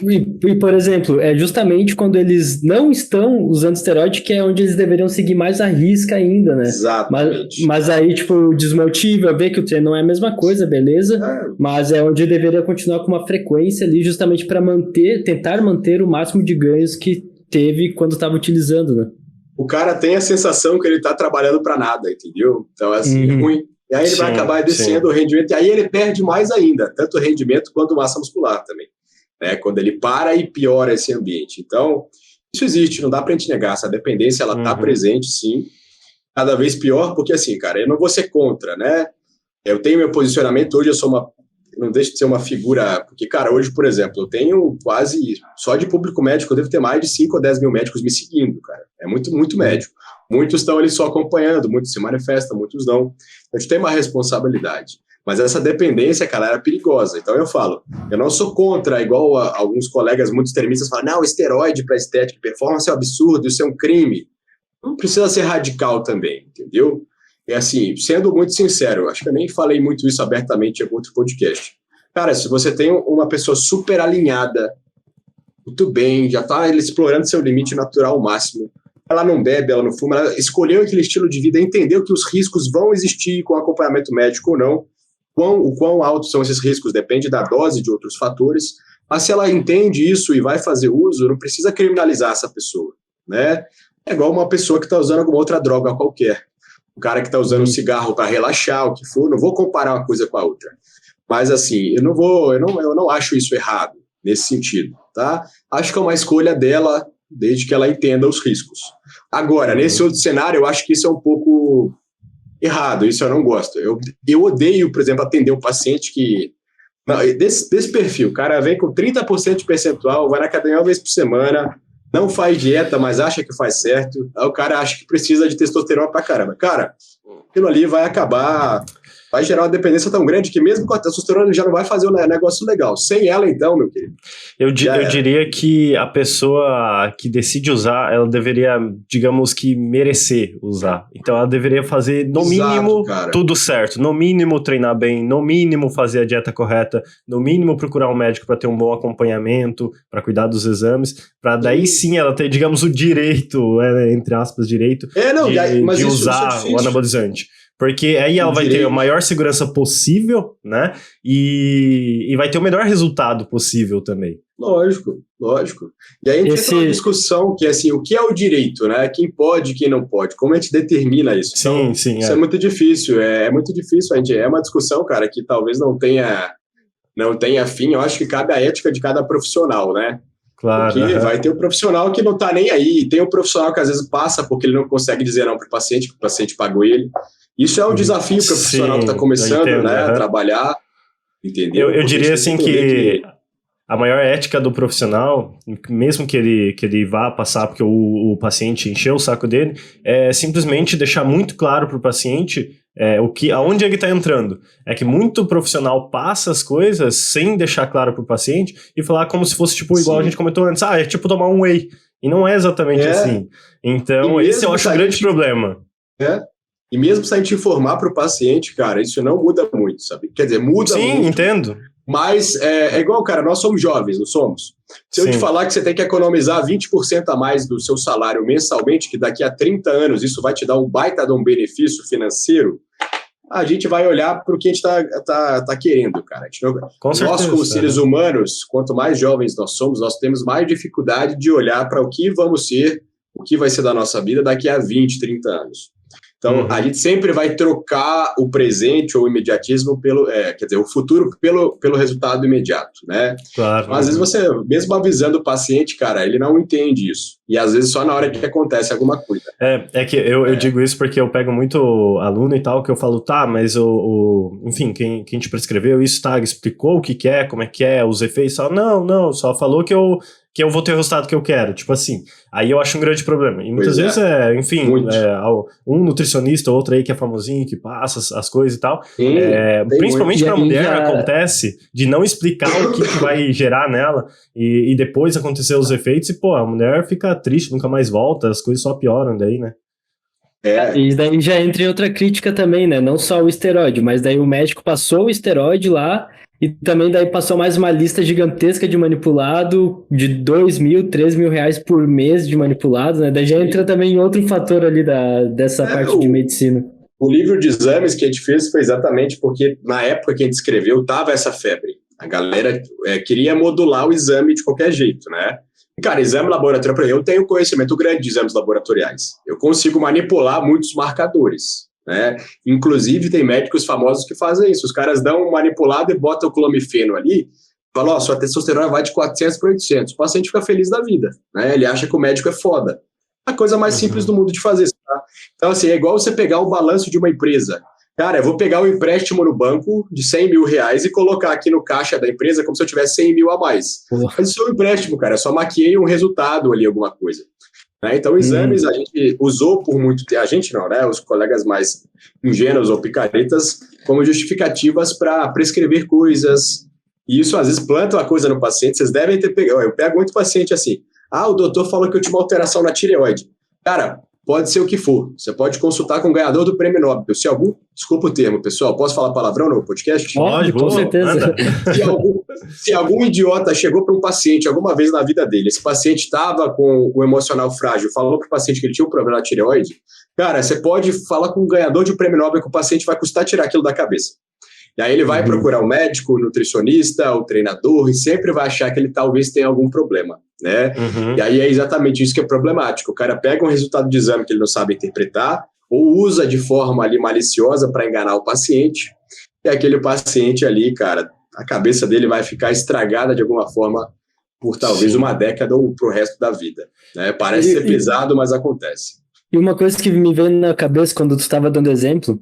E, por exemplo, é justamente quando eles não estão usando esteroide que é onde eles deveriam seguir mais a risca ainda, né? Exatamente. Mas aí, tipo, desmotiva, vê que o treino não é a mesma coisa, beleza? Mas é onde deveria continuar com uma frequência ali, justamente para tentar manter o máximo de ganhos que teve quando estava utilizando, né? O cara tem a sensação que ele está trabalhando para nada, entendeu? Então, assim, é ruim. E aí ele vai acabar descendo o rendimento, e aí ele perde mais ainda, tanto o rendimento quanto massa muscular também, né? Quando ele para e piora esse ambiente. Então, isso existe, não dá pra gente negar, essa dependência, ela tá presente, sim, cada vez pior, porque assim, cara, eu não vou ser contra, né? Eu tenho meu posicionamento, hoje não deixo de ser uma figura, porque, cara, hoje, por exemplo, eu tenho quase, só de público médico, eu devo ter mais de 5 ou 10 mil médicos me seguindo, cara, é muito, muito médico. Muitos estão ali só acompanhando, muitos se manifestam, muitos não. A gente tem uma responsabilidade. Mas essa dependência, cara, era perigosa. Então eu falo, eu não sou contra, igual alguns colegas muito extremistas falam, não, esteroide para estética e performance é um absurdo, isso é um crime. Não precisa ser radical também, entendeu? E assim, sendo muito sincero, acho que eu nem falei muito isso abertamente em algum outro podcast. Cara, se você tem uma pessoa super alinhada, muito bem, já está explorando seu limite natural ao máximo, ela não bebe, ela não fuma, ela escolheu aquele estilo de vida, entendeu que os riscos vão existir com acompanhamento médico ou não, o quão altos são esses riscos, depende da dose de outros fatores, mas se ela entende isso e vai fazer uso, não precisa criminalizar essa pessoa, né? É igual uma pessoa que está usando alguma outra droga qualquer, um cara que está usando um cigarro para relaxar, o que for, não vou comparar uma coisa com a outra, mas assim, eu não acho isso errado, nesse sentido, tá? Acho que é uma escolha dela, desde que ela entenda os riscos. Agora, nesse outro cenário, eu acho que isso é um pouco errado, isso eu não gosto. Eu odeio, por exemplo, atender um paciente que... Não, desse perfil, o cara vem com 30% de percentual, vai na academia uma vez por semana, não faz dieta, mas acha que faz certo. Aí o cara acha que precisa de testosterona pra caramba. Cara, aquilo ali vai acabar, vai gerar uma dependência tão grande que mesmo com a testosterona já não vai fazer um negócio legal. Sem ela, então, meu querido. Eu diria que a pessoa que decide usar, ela deveria, digamos que, merecer usar. Então ela deveria fazer, no mínimo, tudo certo. No mínimo, treinar bem. No mínimo, fazer a dieta correta. No mínimo, procurar um médico para ter um bom acompanhamento, para cuidar dos exames. Para daí sim ela ter, digamos, o direito, entre aspas, direito, de usar o anabolizante. Porque aí ela vai ter a maior segurança possível, né? E vai ter o melhor resultado possível também. Lógico. E aí a gente entra numa discussão que é assim, o que é o direito, né? Quem pode, quem não pode? Como a gente determina isso? Sim. Isso é muito difícil. É muito difícil. É uma discussão, cara, que talvez não tenha fim. Eu acho que cabe a ética de cada profissional, né? Claro. Porque vai ter o profissional que não tá nem aí. Tem o profissional que às vezes passa porque ele não consegue dizer não pro paciente, porque o paciente pagou ele. Isso é um desafio para o profissional que está começando, a trabalhar, entendeu? Eu diria assim que a maior ética do profissional, mesmo que ele vá passar porque o paciente encheu o saco dele, é simplesmente deixar muito claro para o paciente aonde ele está entrando. É que muito profissional passa as coisas sem deixar claro para o paciente e falar como se fosse tipo igual a gente comentou antes, é tipo tomar um whey. E não é exatamente assim. Então esse eu acho o grande problema. E mesmo se a gente informar para o paciente, cara, isso não muda muito, sabe? Quer dizer, muda muito. Sim, entendo. Mas é igual, cara, nós somos jovens, não somos? Se eu te falar que você tem que economizar 20% a mais do seu salário mensalmente, que daqui a 30 anos isso vai te dar um baita de um benefício financeiro, a gente vai olhar para o que a gente tá querendo, cara. Nós, como seres humanos, quanto mais jovens nós somos, nós temos mais dificuldade de olhar para o que vamos ser, o que vai ser da nossa vida daqui a 20, 30 anos. Então, a gente sempre vai trocar o presente ou o imediatismo o futuro pelo resultado imediato, né? Claro. Mas, às vezes você, mesmo avisando o paciente, cara, ele não entende isso. E às vezes só na hora que acontece alguma coisa. É que eu digo isso porque eu pego muito aluno e tal, que eu falo, tá, mas enfim, quem te prescreveu isso, tá, explicou o que é, como é que é, os efeitos, só, não, só falou que eu vou ter o resultado que eu quero, tipo assim. Aí eu acho um grande problema. E muitas vezes um nutricionista, outro aí que é famosinho, que passa as coisas e tal. Principalmente pra mulher, acontece de não explicar o que vai gerar nela e depois acontecer os efeitos e, pô, a mulher fica triste, nunca mais volta, as coisas só pioram daí, né? E daí já entra em outra crítica também, né? Não só o esteroide, mas daí o médico passou o esteroide lá e também daí passou mais uma lista gigantesca de manipulado, de 2.000, 3.000 reais por mês de manipulado, né? Daí já entra também outro fator ali dessa parte de medicina. O livro de exames que a gente fez foi exatamente porque na época que a gente escreveu tava essa febre. A galera queria modular o exame de qualquer jeito, né? Cara, exame laboratorial, eu tenho conhecimento grande de exames laboratoriais. Eu consigo manipular muitos marcadores, né? Inclusive, tem médicos famosos que fazem isso. Os caras dão um manipulado e botam o clomifeno ali, falam, sua testosterona vai de 400 para 800. O paciente fica feliz da vida, né? Ele acha que o médico é foda. A coisa mais simples do mundo de fazer, tá? Então, assim, é igual você pegar o balanço de uma empresa. Cara, eu vou pegar um empréstimo no banco de 100 mil reais e colocar aqui no caixa da empresa como se eu tivesse 100 mil a mais. Mas isso é um empréstimo, cara. Eu só maquiei um resultado ali, alguma coisa. Né? Então, exames a gente usou por muito tempo. A gente não, né? Os colegas mais ingênuos ou picaretas como justificativas para prescrever coisas. E isso, às vezes, planta uma coisa no paciente. Vocês devem ter pegado. Eu pego muito paciente assim. O doutor falou que eu tive uma alteração na tireoide. Cara, pode ser o que for. Você pode consultar com o ganhador do Prêmio Nobel. Desculpa o termo, pessoal. Posso falar palavrão no podcast? Pode, com certeza. Se algum idiota chegou para um paciente alguma vez na vida dele, esse paciente estava com o emocional frágil, falou para o paciente que ele tinha um problema na tireoide, cara, você pode falar com o ganhador de um Prêmio Nobel que o paciente vai custar tirar aquilo da cabeça. E aí ele vai procurar o médico, o nutricionista, o treinador, e sempre vai achar que ele talvez tenha algum problema, né? E aí é exatamente isso que é problemático. O cara pega um resultado de exame que ele não sabe interpretar, ou usa de forma ali maliciosa para enganar o paciente, e aquele paciente ali, cara, a cabeça dele vai ficar estragada de alguma forma por talvez uma década ou pro resto da vida, né? Parece ser pesado, mas acontece. E uma coisa que me veio na cabeça quando tu estava dando exemplo,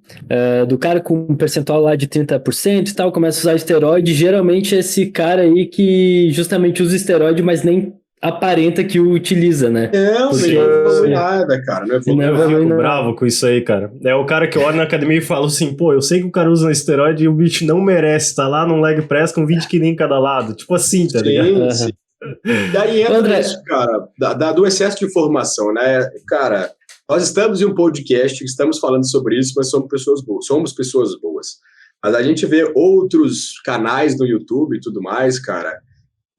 do cara com um percentual lá de 30% e tal, começa a usar esteroide, geralmente esse cara aí que justamente usa esteroide, mas nem aparenta que o utiliza, né? Não Porque- evolui nada, cara. Não evolui Não Eu nada. evolui fico não. bravo com isso aí, cara. É o cara que olha na academia e fala assim, pô, eu sei que o cara usa esteroide e o bicho não merece, tá lá num leg press com 20 quilos em cada lado. Tipo assim, tá ligado? Sim, sim. Daí entra André. isso, cara, do excesso de informação, né? Cara, nós estamos em um podcast, estamos falando sobre isso, mas somos pessoas boas. Mas a gente vê outros canais no YouTube e tudo mais, cara,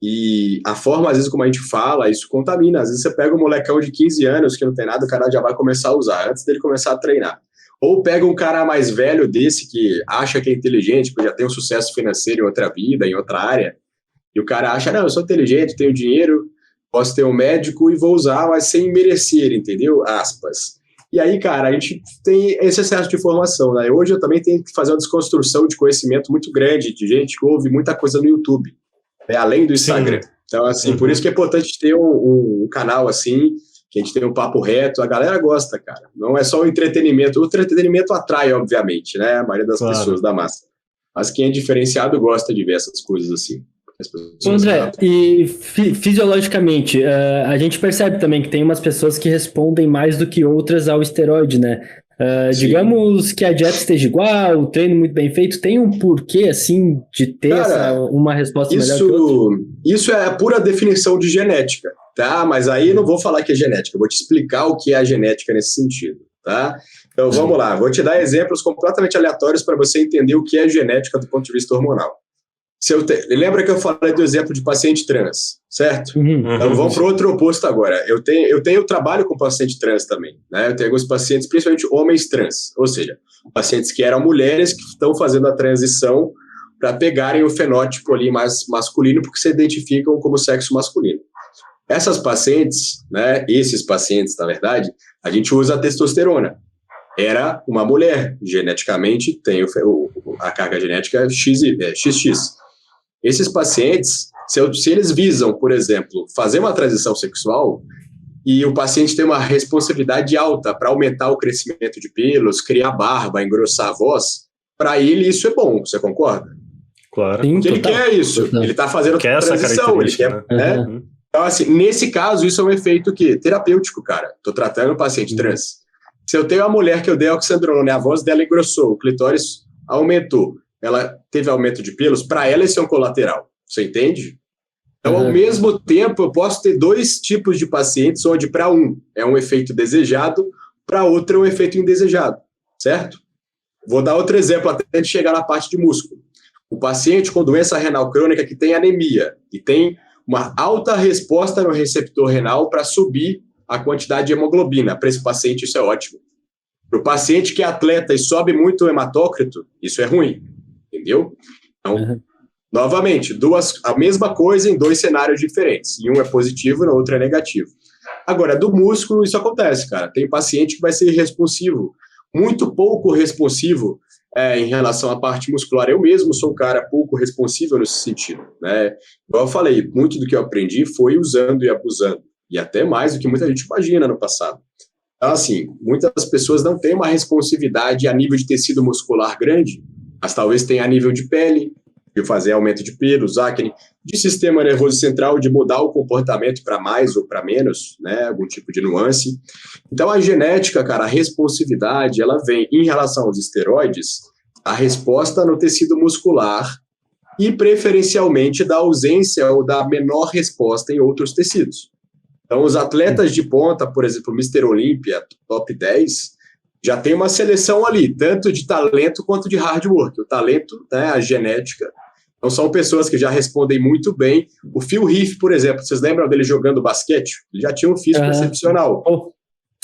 e a forma, às vezes, como a gente fala, isso contamina. Às vezes você pega um molecão de 15 anos que não tem nada, o cara já vai começar a usar, antes dele começar a treinar. Ou pega um cara mais velho desse, que acha que é inteligente, porque já tem um sucesso financeiro em outra vida, em outra área, e o cara acha, não, eu sou inteligente, tenho dinheiro, posso ter um médico e vou usar, mas sem merecer, entendeu? Aspas. E aí, cara, a gente tem esse excesso de informação, né? Hoje eu também tenho que fazer uma desconstrução de conhecimento muito grande, de gente que ouve muita coisa no YouTube, né? Além do Instagram. Sim. Então, assim, por isso que é importante ter um canal assim, que a gente tem um papo reto, a galera gosta, cara. Não é só o entretenimento atrai, obviamente, né? A maioria das Claro. pessoas da massa. Mas quem é diferenciado gosta de ver essas coisas assim. André, e fisiologicamente, a gente percebe também que tem umas pessoas que respondem mais do que outras ao esteroide, né? Sim. Digamos que a dieta esteja igual, o treino muito bem feito, tem um porquê, assim, de ter Cara, uma resposta melhor que outra? Isso é a pura definição de genética, tá? Mas aí eu não vou falar que é genética, eu vou te explicar o que é a genética nesse sentido, tá? Então vamos lá, vou te dar exemplos completamente aleatórios para você entender o que é genética do ponto de vista hormonal. Lembra que eu falei do exemplo de paciente trans, certo? Então vamos para o outro oposto agora. Eu trabalho com paciente trans também, né? Eu tenho alguns pacientes, principalmente homens trans, ou seja, pacientes que eram mulheres que estão fazendo a transição para pegarem o fenótipo ali mais masculino, porque se identificam como sexo masculino. Essas pacientes, né? Esses pacientes, na verdade, a gente usa a testosterona. Era uma mulher, geneticamente tem a carga genética XX. Esses pacientes, se eles visam, por exemplo, fazer uma transição sexual e o paciente tem uma responsabilidade alta para aumentar o crescimento de pelos, criar barba, engrossar a voz, para ele isso é bom, você concorda? Claro. Sim, Porque ele total. quer isso, ele está fazendo Quer essa transição, ele quer, característica, né? Uhum. Então, assim, nesse caso, isso é um efeito terapêutico, cara. Estou tratando um paciente trans. Se eu tenho uma mulher que eu dei oxandrolona, a voz dela engrossou, o clitóris aumentou, ela teve aumento de pelos, para ela esse é um colateral, você entende? Então, ao mesmo tempo, eu posso ter dois tipos de pacientes, onde para um é um efeito desejado, para outro é um efeito indesejado, certo? Vou dar outro exemplo até de chegar na parte de músculo. O paciente com doença renal crônica que tem anemia e tem uma alta resposta no receptor renal para subir a quantidade de hemoglobina. Para esse paciente, isso é ótimo. Para o paciente que é atleta e sobe muito o hematócrito, isso é ruim. Entendeu? Então, novamente, a mesma coisa em dois cenários diferentes. E um é positivo e no outro é negativo. Agora, do músculo, isso acontece, cara. Tem paciente que vai ser responsivo, muito pouco responsivo em relação à parte muscular. Eu mesmo sou um cara pouco responsível nesse sentido, né? Igual eu falei, muito do que eu aprendi foi usando e abusando. E até mais do que muita gente imagina no passado. Então, assim, muitas pessoas não têm uma responsividade a nível de tecido muscular grande, mas talvez tenha a nível de pele, de fazer aumento de pelos, acne, de sistema nervoso central, de mudar o comportamento para mais ou para menos, né, algum tipo de nuance. Então, a genética, cara, a responsividade, ela vem em relação aos esteroides, a resposta no tecido muscular e, preferencialmente, da ausência ou da menor resposta em outros tecidos. Então, os atletas de ponta, por exemplo, Mr. Olympia, top 10, já tem uma seleção ali, tanto de talento quanto de hard work. O talento, né, a genética. Então, são pessoas que já respondem muito bem. O Phil Heath, por exemplo, vocês lembram dele jogando basquete? Ele já tinha um físico excepcional.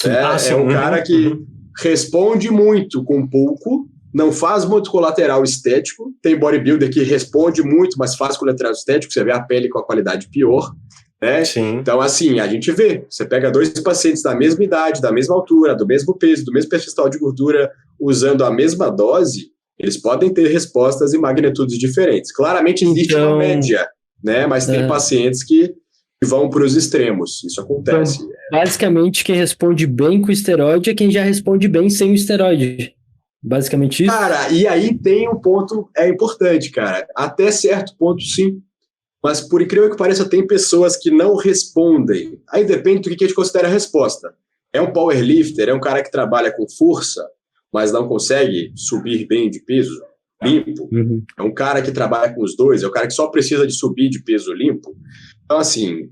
É um cara que responde muito com pouco, não faz muito colateral estético. Tem bodybuilder que responde muito, mas faz colateral estético. Você vê a pele com a qualidade pior. Né? Então, assim, a gente vê, você pega dois pacientes da mesma idade, da mesma altura, do mesmo peso, do mesmo percentual de gordura, usando a mesma dose, eles podem ter respostas em magnitudes diferentes. Claramente existe uma média, né? Mas tem pacientes que vão para os extremos, isso acontece. Então, basicamente, quem responde bem com o esteroide é quem já responde bem sem o esteroide. Basicamente isso? Cara, e aí tem um ponto importante, cara. Até certo ponto, sim. Mas, por incrível que pareça, tem pessoas que não respondem. Aí depende do que a gente considera a resposta. É um powerlifter, é um cara que trabalha com força, mas não consegue subir bem de peso limpo. É um cara que trabalha com os dois, é um cara que só precisa de subir de peso limpo. Então, assim,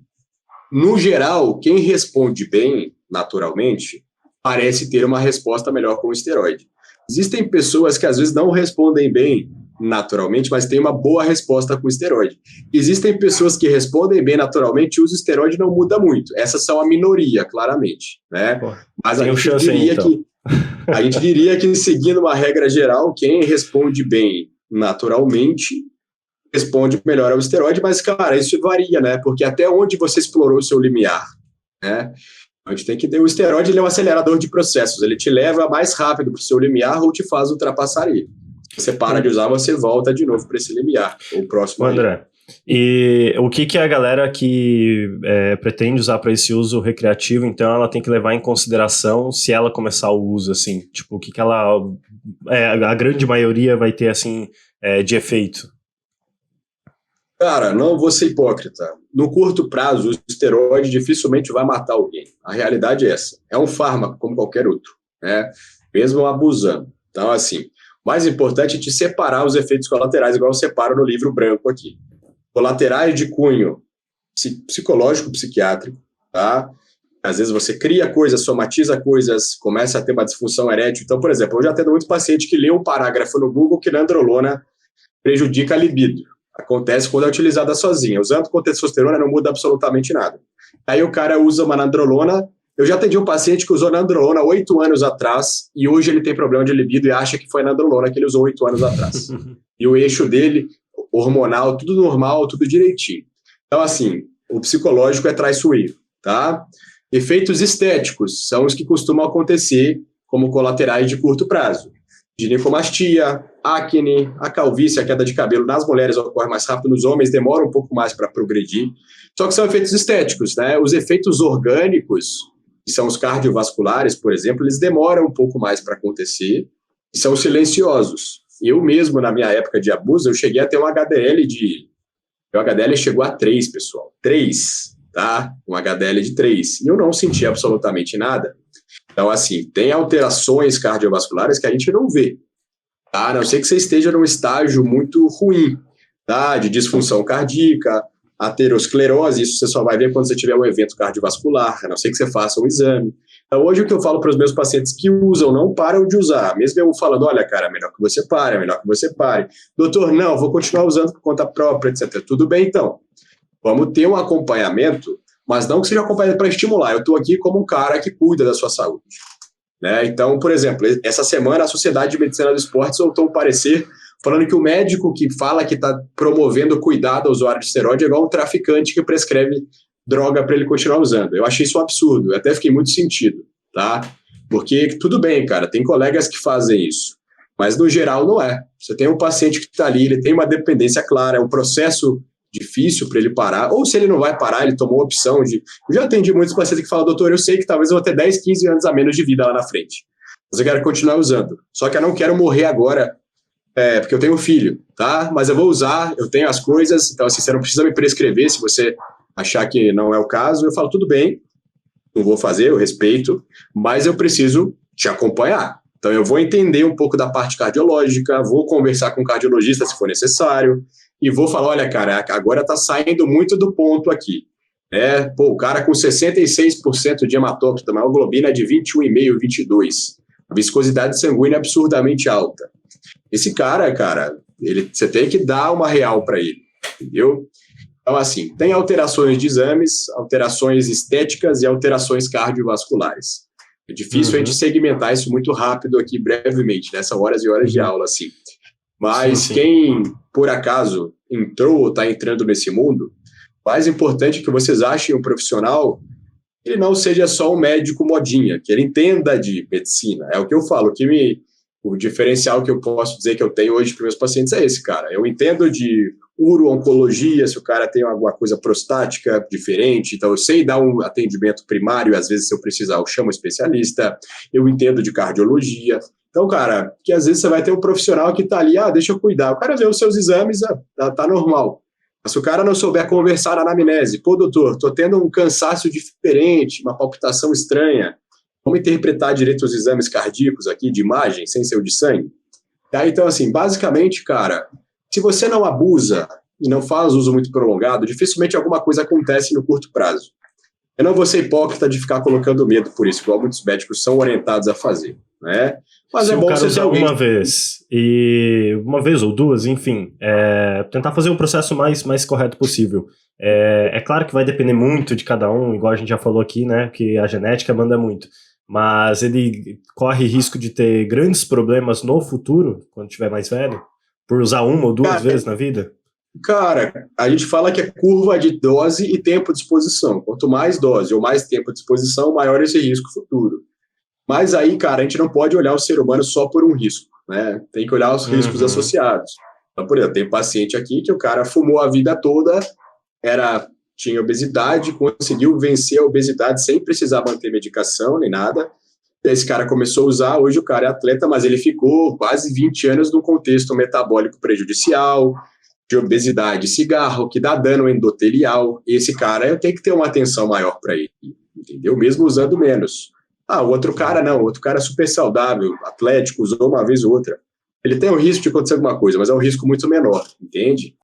no geral, quem responde bem, naturalmente, parece ter uma resposta melhor com o esteroide. Existem pessoas que às vezes não respondem bem naturalmente, mas têm uma boa resposta com o esteroide. Existem pessoas que respondem bem naturalmente e o esteroide não muda muito. Essas são a minoria, claramente, né? Mas a gente diria que, seguindo uma regra geral, quem responde bem naturalmente responde melhor ao esteroide, mas, cara, isso varia, né? Porque até onde você explorou o seu limiar, né? A gente tem que ter o esteroide, ele é um acelerador de processos, ele te leva mais rápido para o seu limiar ou te faz ultrapassar ele. Você para de usar, você volta de novo para esse limiar, o próximo. André, e o que a galera que pretende usar para esse uso recreativo, então ela tem que levar em consideração se ela começar o uso, assim, tipo, o que ela, a grande maioria vai ter, assim, de efeito? Cara, não vou ser hipócrita. No curto prazo, o esteroide dificilmente vai matar alguém. A realidade é essa. É um fármaco como qualquer outro, né? Mesmo abusando. Então, assim, o mais importante é te separar os efeitos colaterais, igual eu separo no livro branco aqui. Colaterais de cunho psicológico, psiquiátrico, tá? Às vezes você cria coisas, somatiza coisas, começa a ter uma disfunção erétil. Então, por exemplo, eu já tenho muitos pacientes que lê um parágrafo no Google que nandrolona prejudica a libido. Acontece quando é utilizada sozinha. Usando com testosterona não muda absolutamente nada. Aí o cara usa uma nandrolona. Eu já atendi um paciente que usou nandrolona 8 anos atrás e hoje ele tem problema de libido e acha que foi a nandrolona que ele usou 8 anos atrás. E o eixo dele, hormonal, tudo normal, tudo direitinho. Então, assim, o psicológico é traiçoeiro, tá? Efeitos estéticos são os que costumam acontecer como colaterais de curto prazo. Ginecomastia, acne, a calvície, a queda de cabelo nas mulheres ocorre mais rápido, nos homens demora um pouco mais para progredir. Só que são efeitos estéticos, né? Os efeitos orgânicos, que são os cardiovasculares, por exemplo, eles demoram um pouco mais para acontecer e são silenciosos. Eu mesmo, na minha época de abuso, eu cheguei a ter um HDL Meu HDL chegou a 3, pessoal. 3, tá? Um HDL de 3. E eu não senti absolutamente nada. Então, assim, tem alterações cardiovasculares que a gente não vê, tá? A não ser que você esteja num estágio muito ruim, tá? De disfunção cardíaca, aterosclerose, isso você só vai ver quando você tiver um evento cardiovascular, a não ser que você faça um exame. Então, hoje o que eu falo para os meus pacientes que usam, não param de usar, mesmo eu falando, olha, cara, melhor que você pare, melhor que você pare. Doutor, não, vou continuar usando por conta própria, etc. Tudo bem, então. Vamos ter um acompanhamento, mas não que seja acompanhamento para estimular. Eu estou aqui como um cara que cuida da sua saúde, né? Então, por exemplo, essa semana a Sociedade de Medicina do Esporte soltou um parecer falando que o médico que fala que está promovendo cuidado ao usuário de esteroide é igual um traficante que prescreve droga para ele continuar usando. Eu achei isso um absurdo, eu até fiquei muito sentido, tá? Porque tudo bem, cara, tem colegas que fazem isso, mas no geral não é. Você tem um paciente que está ali, ele tem uma dependência clara, é um processo difícil para ele parar, ou se ele não vai parar, ele tomou a opção de... Eu já atendi muitos pacientes que falam, doutor, eu sei que talvez eu vou ter 10, 15 anos a menos de vida lá na frente, mas eu quero continuar usando, só que eu não quero morrer agora, porque eu tenho filho, tá? Mas eu vou usar, eu tenho as coisas, então assim, você não precisa me prescrever se você achar que não é o caso. Eu falo, tudo bem, não vou fazer, eu respeito, mas eu preciso te acompanhar. Então eu vou entender um pouco da parte cardiológica, vou conversar com o cardiologista se for necessário, e vou falar, olha, cara, agora está saindo muito do ponto aqui. Pô, o cara com 66% de hematócrito, a hemoglobina é de 21,5, 22. A viscosidade sanguínea é absurdamente alta. Esse cara, você tem que dar uma real para ele, entendeu? Então, assim, tem alterações de exames, alterações estéticas e alterações cardiovasculares. É difícil a gente segmentar isso muito rápido aqui, brevemente, né? São horas e horas de aula, assim. Mas quem, por acaso, entrou ou está entrando nesse mundo, o mais importante é que vocês achem um profissional que ele não seja só um médico modinha, que ele entenda de medicina. É o que eu falo, o diferencial que eu posso dizer que eu tenho hoje para meus pacientes é esse, cara. Eu entendo de uro-oncologia, se o cara tem alguma coisa prostática diferente, então eu sei dar um atendimento primário, às vezes se eu precisar eu chamo um especialista, eu entendo de cardiologia. Então, cara, que às vezes você vai ter um profissional que está ali, deixa eu cuidar. O cara vê os seus exames, tá normal. Se o cara não souber conversar na anamnese, pô, doutor, tô tendo um cansaço diferente, uma palpitação estranha, vamos interpretar direito os exames cardíacos aqui, de imagem, sem ser o de sangue? Tá? Então, assim, basicamente, cara, se você não abusa e não faz uso muito prolongado, dificilmente alguma coisa acontece no curto prazo. Eu não vou ser hipócrita de ficar colocando medo por isso, igual muitos médicos são orientados a fazer, né? Mas se é bom o cara você ter usar alguém... uma vez ou duas, enfim, tentar fazer o processo mais correto possível. É claro que vai depender muito de cada um, igual a gente já falou aqui, né, que a genética manda muito, mas ele corre risco de ter grandes problemas no futuro, quando tiver mais velho, por usar uma ou duas vezes na vida? Cara, a gente fala que é curva de dose e tempo de exposição. Quanto mais dose ou mais tempo de exposição, maior esse risco futuro. Mas aí, cara, a gente não pode olhar o ser humano só por um risco, né? Tem que olhar os riscos associados. Então, por exemplo, tem paciente aqui que o cara fumou a vida toda, tinha obesidade, conseguiu vencer a obesidade sem precisar manter medicação nem nada. Esse cara começou a usar, hoje o cara é atleta, mas ele ficou quase 20 anos num contexto metabólico prejudicial, de obesidade, cigarro, que dá dano endotelial. Esse cara, eu tenho que ter uma atenção maior para ele, entendeu? Mesmo usando menos. O outro cara não, o outro cara é super saudável, atlético, usou uma vez ou outra. Ele tem o risco de acontecer alguma coisa, mas é um risco muito menor, entende?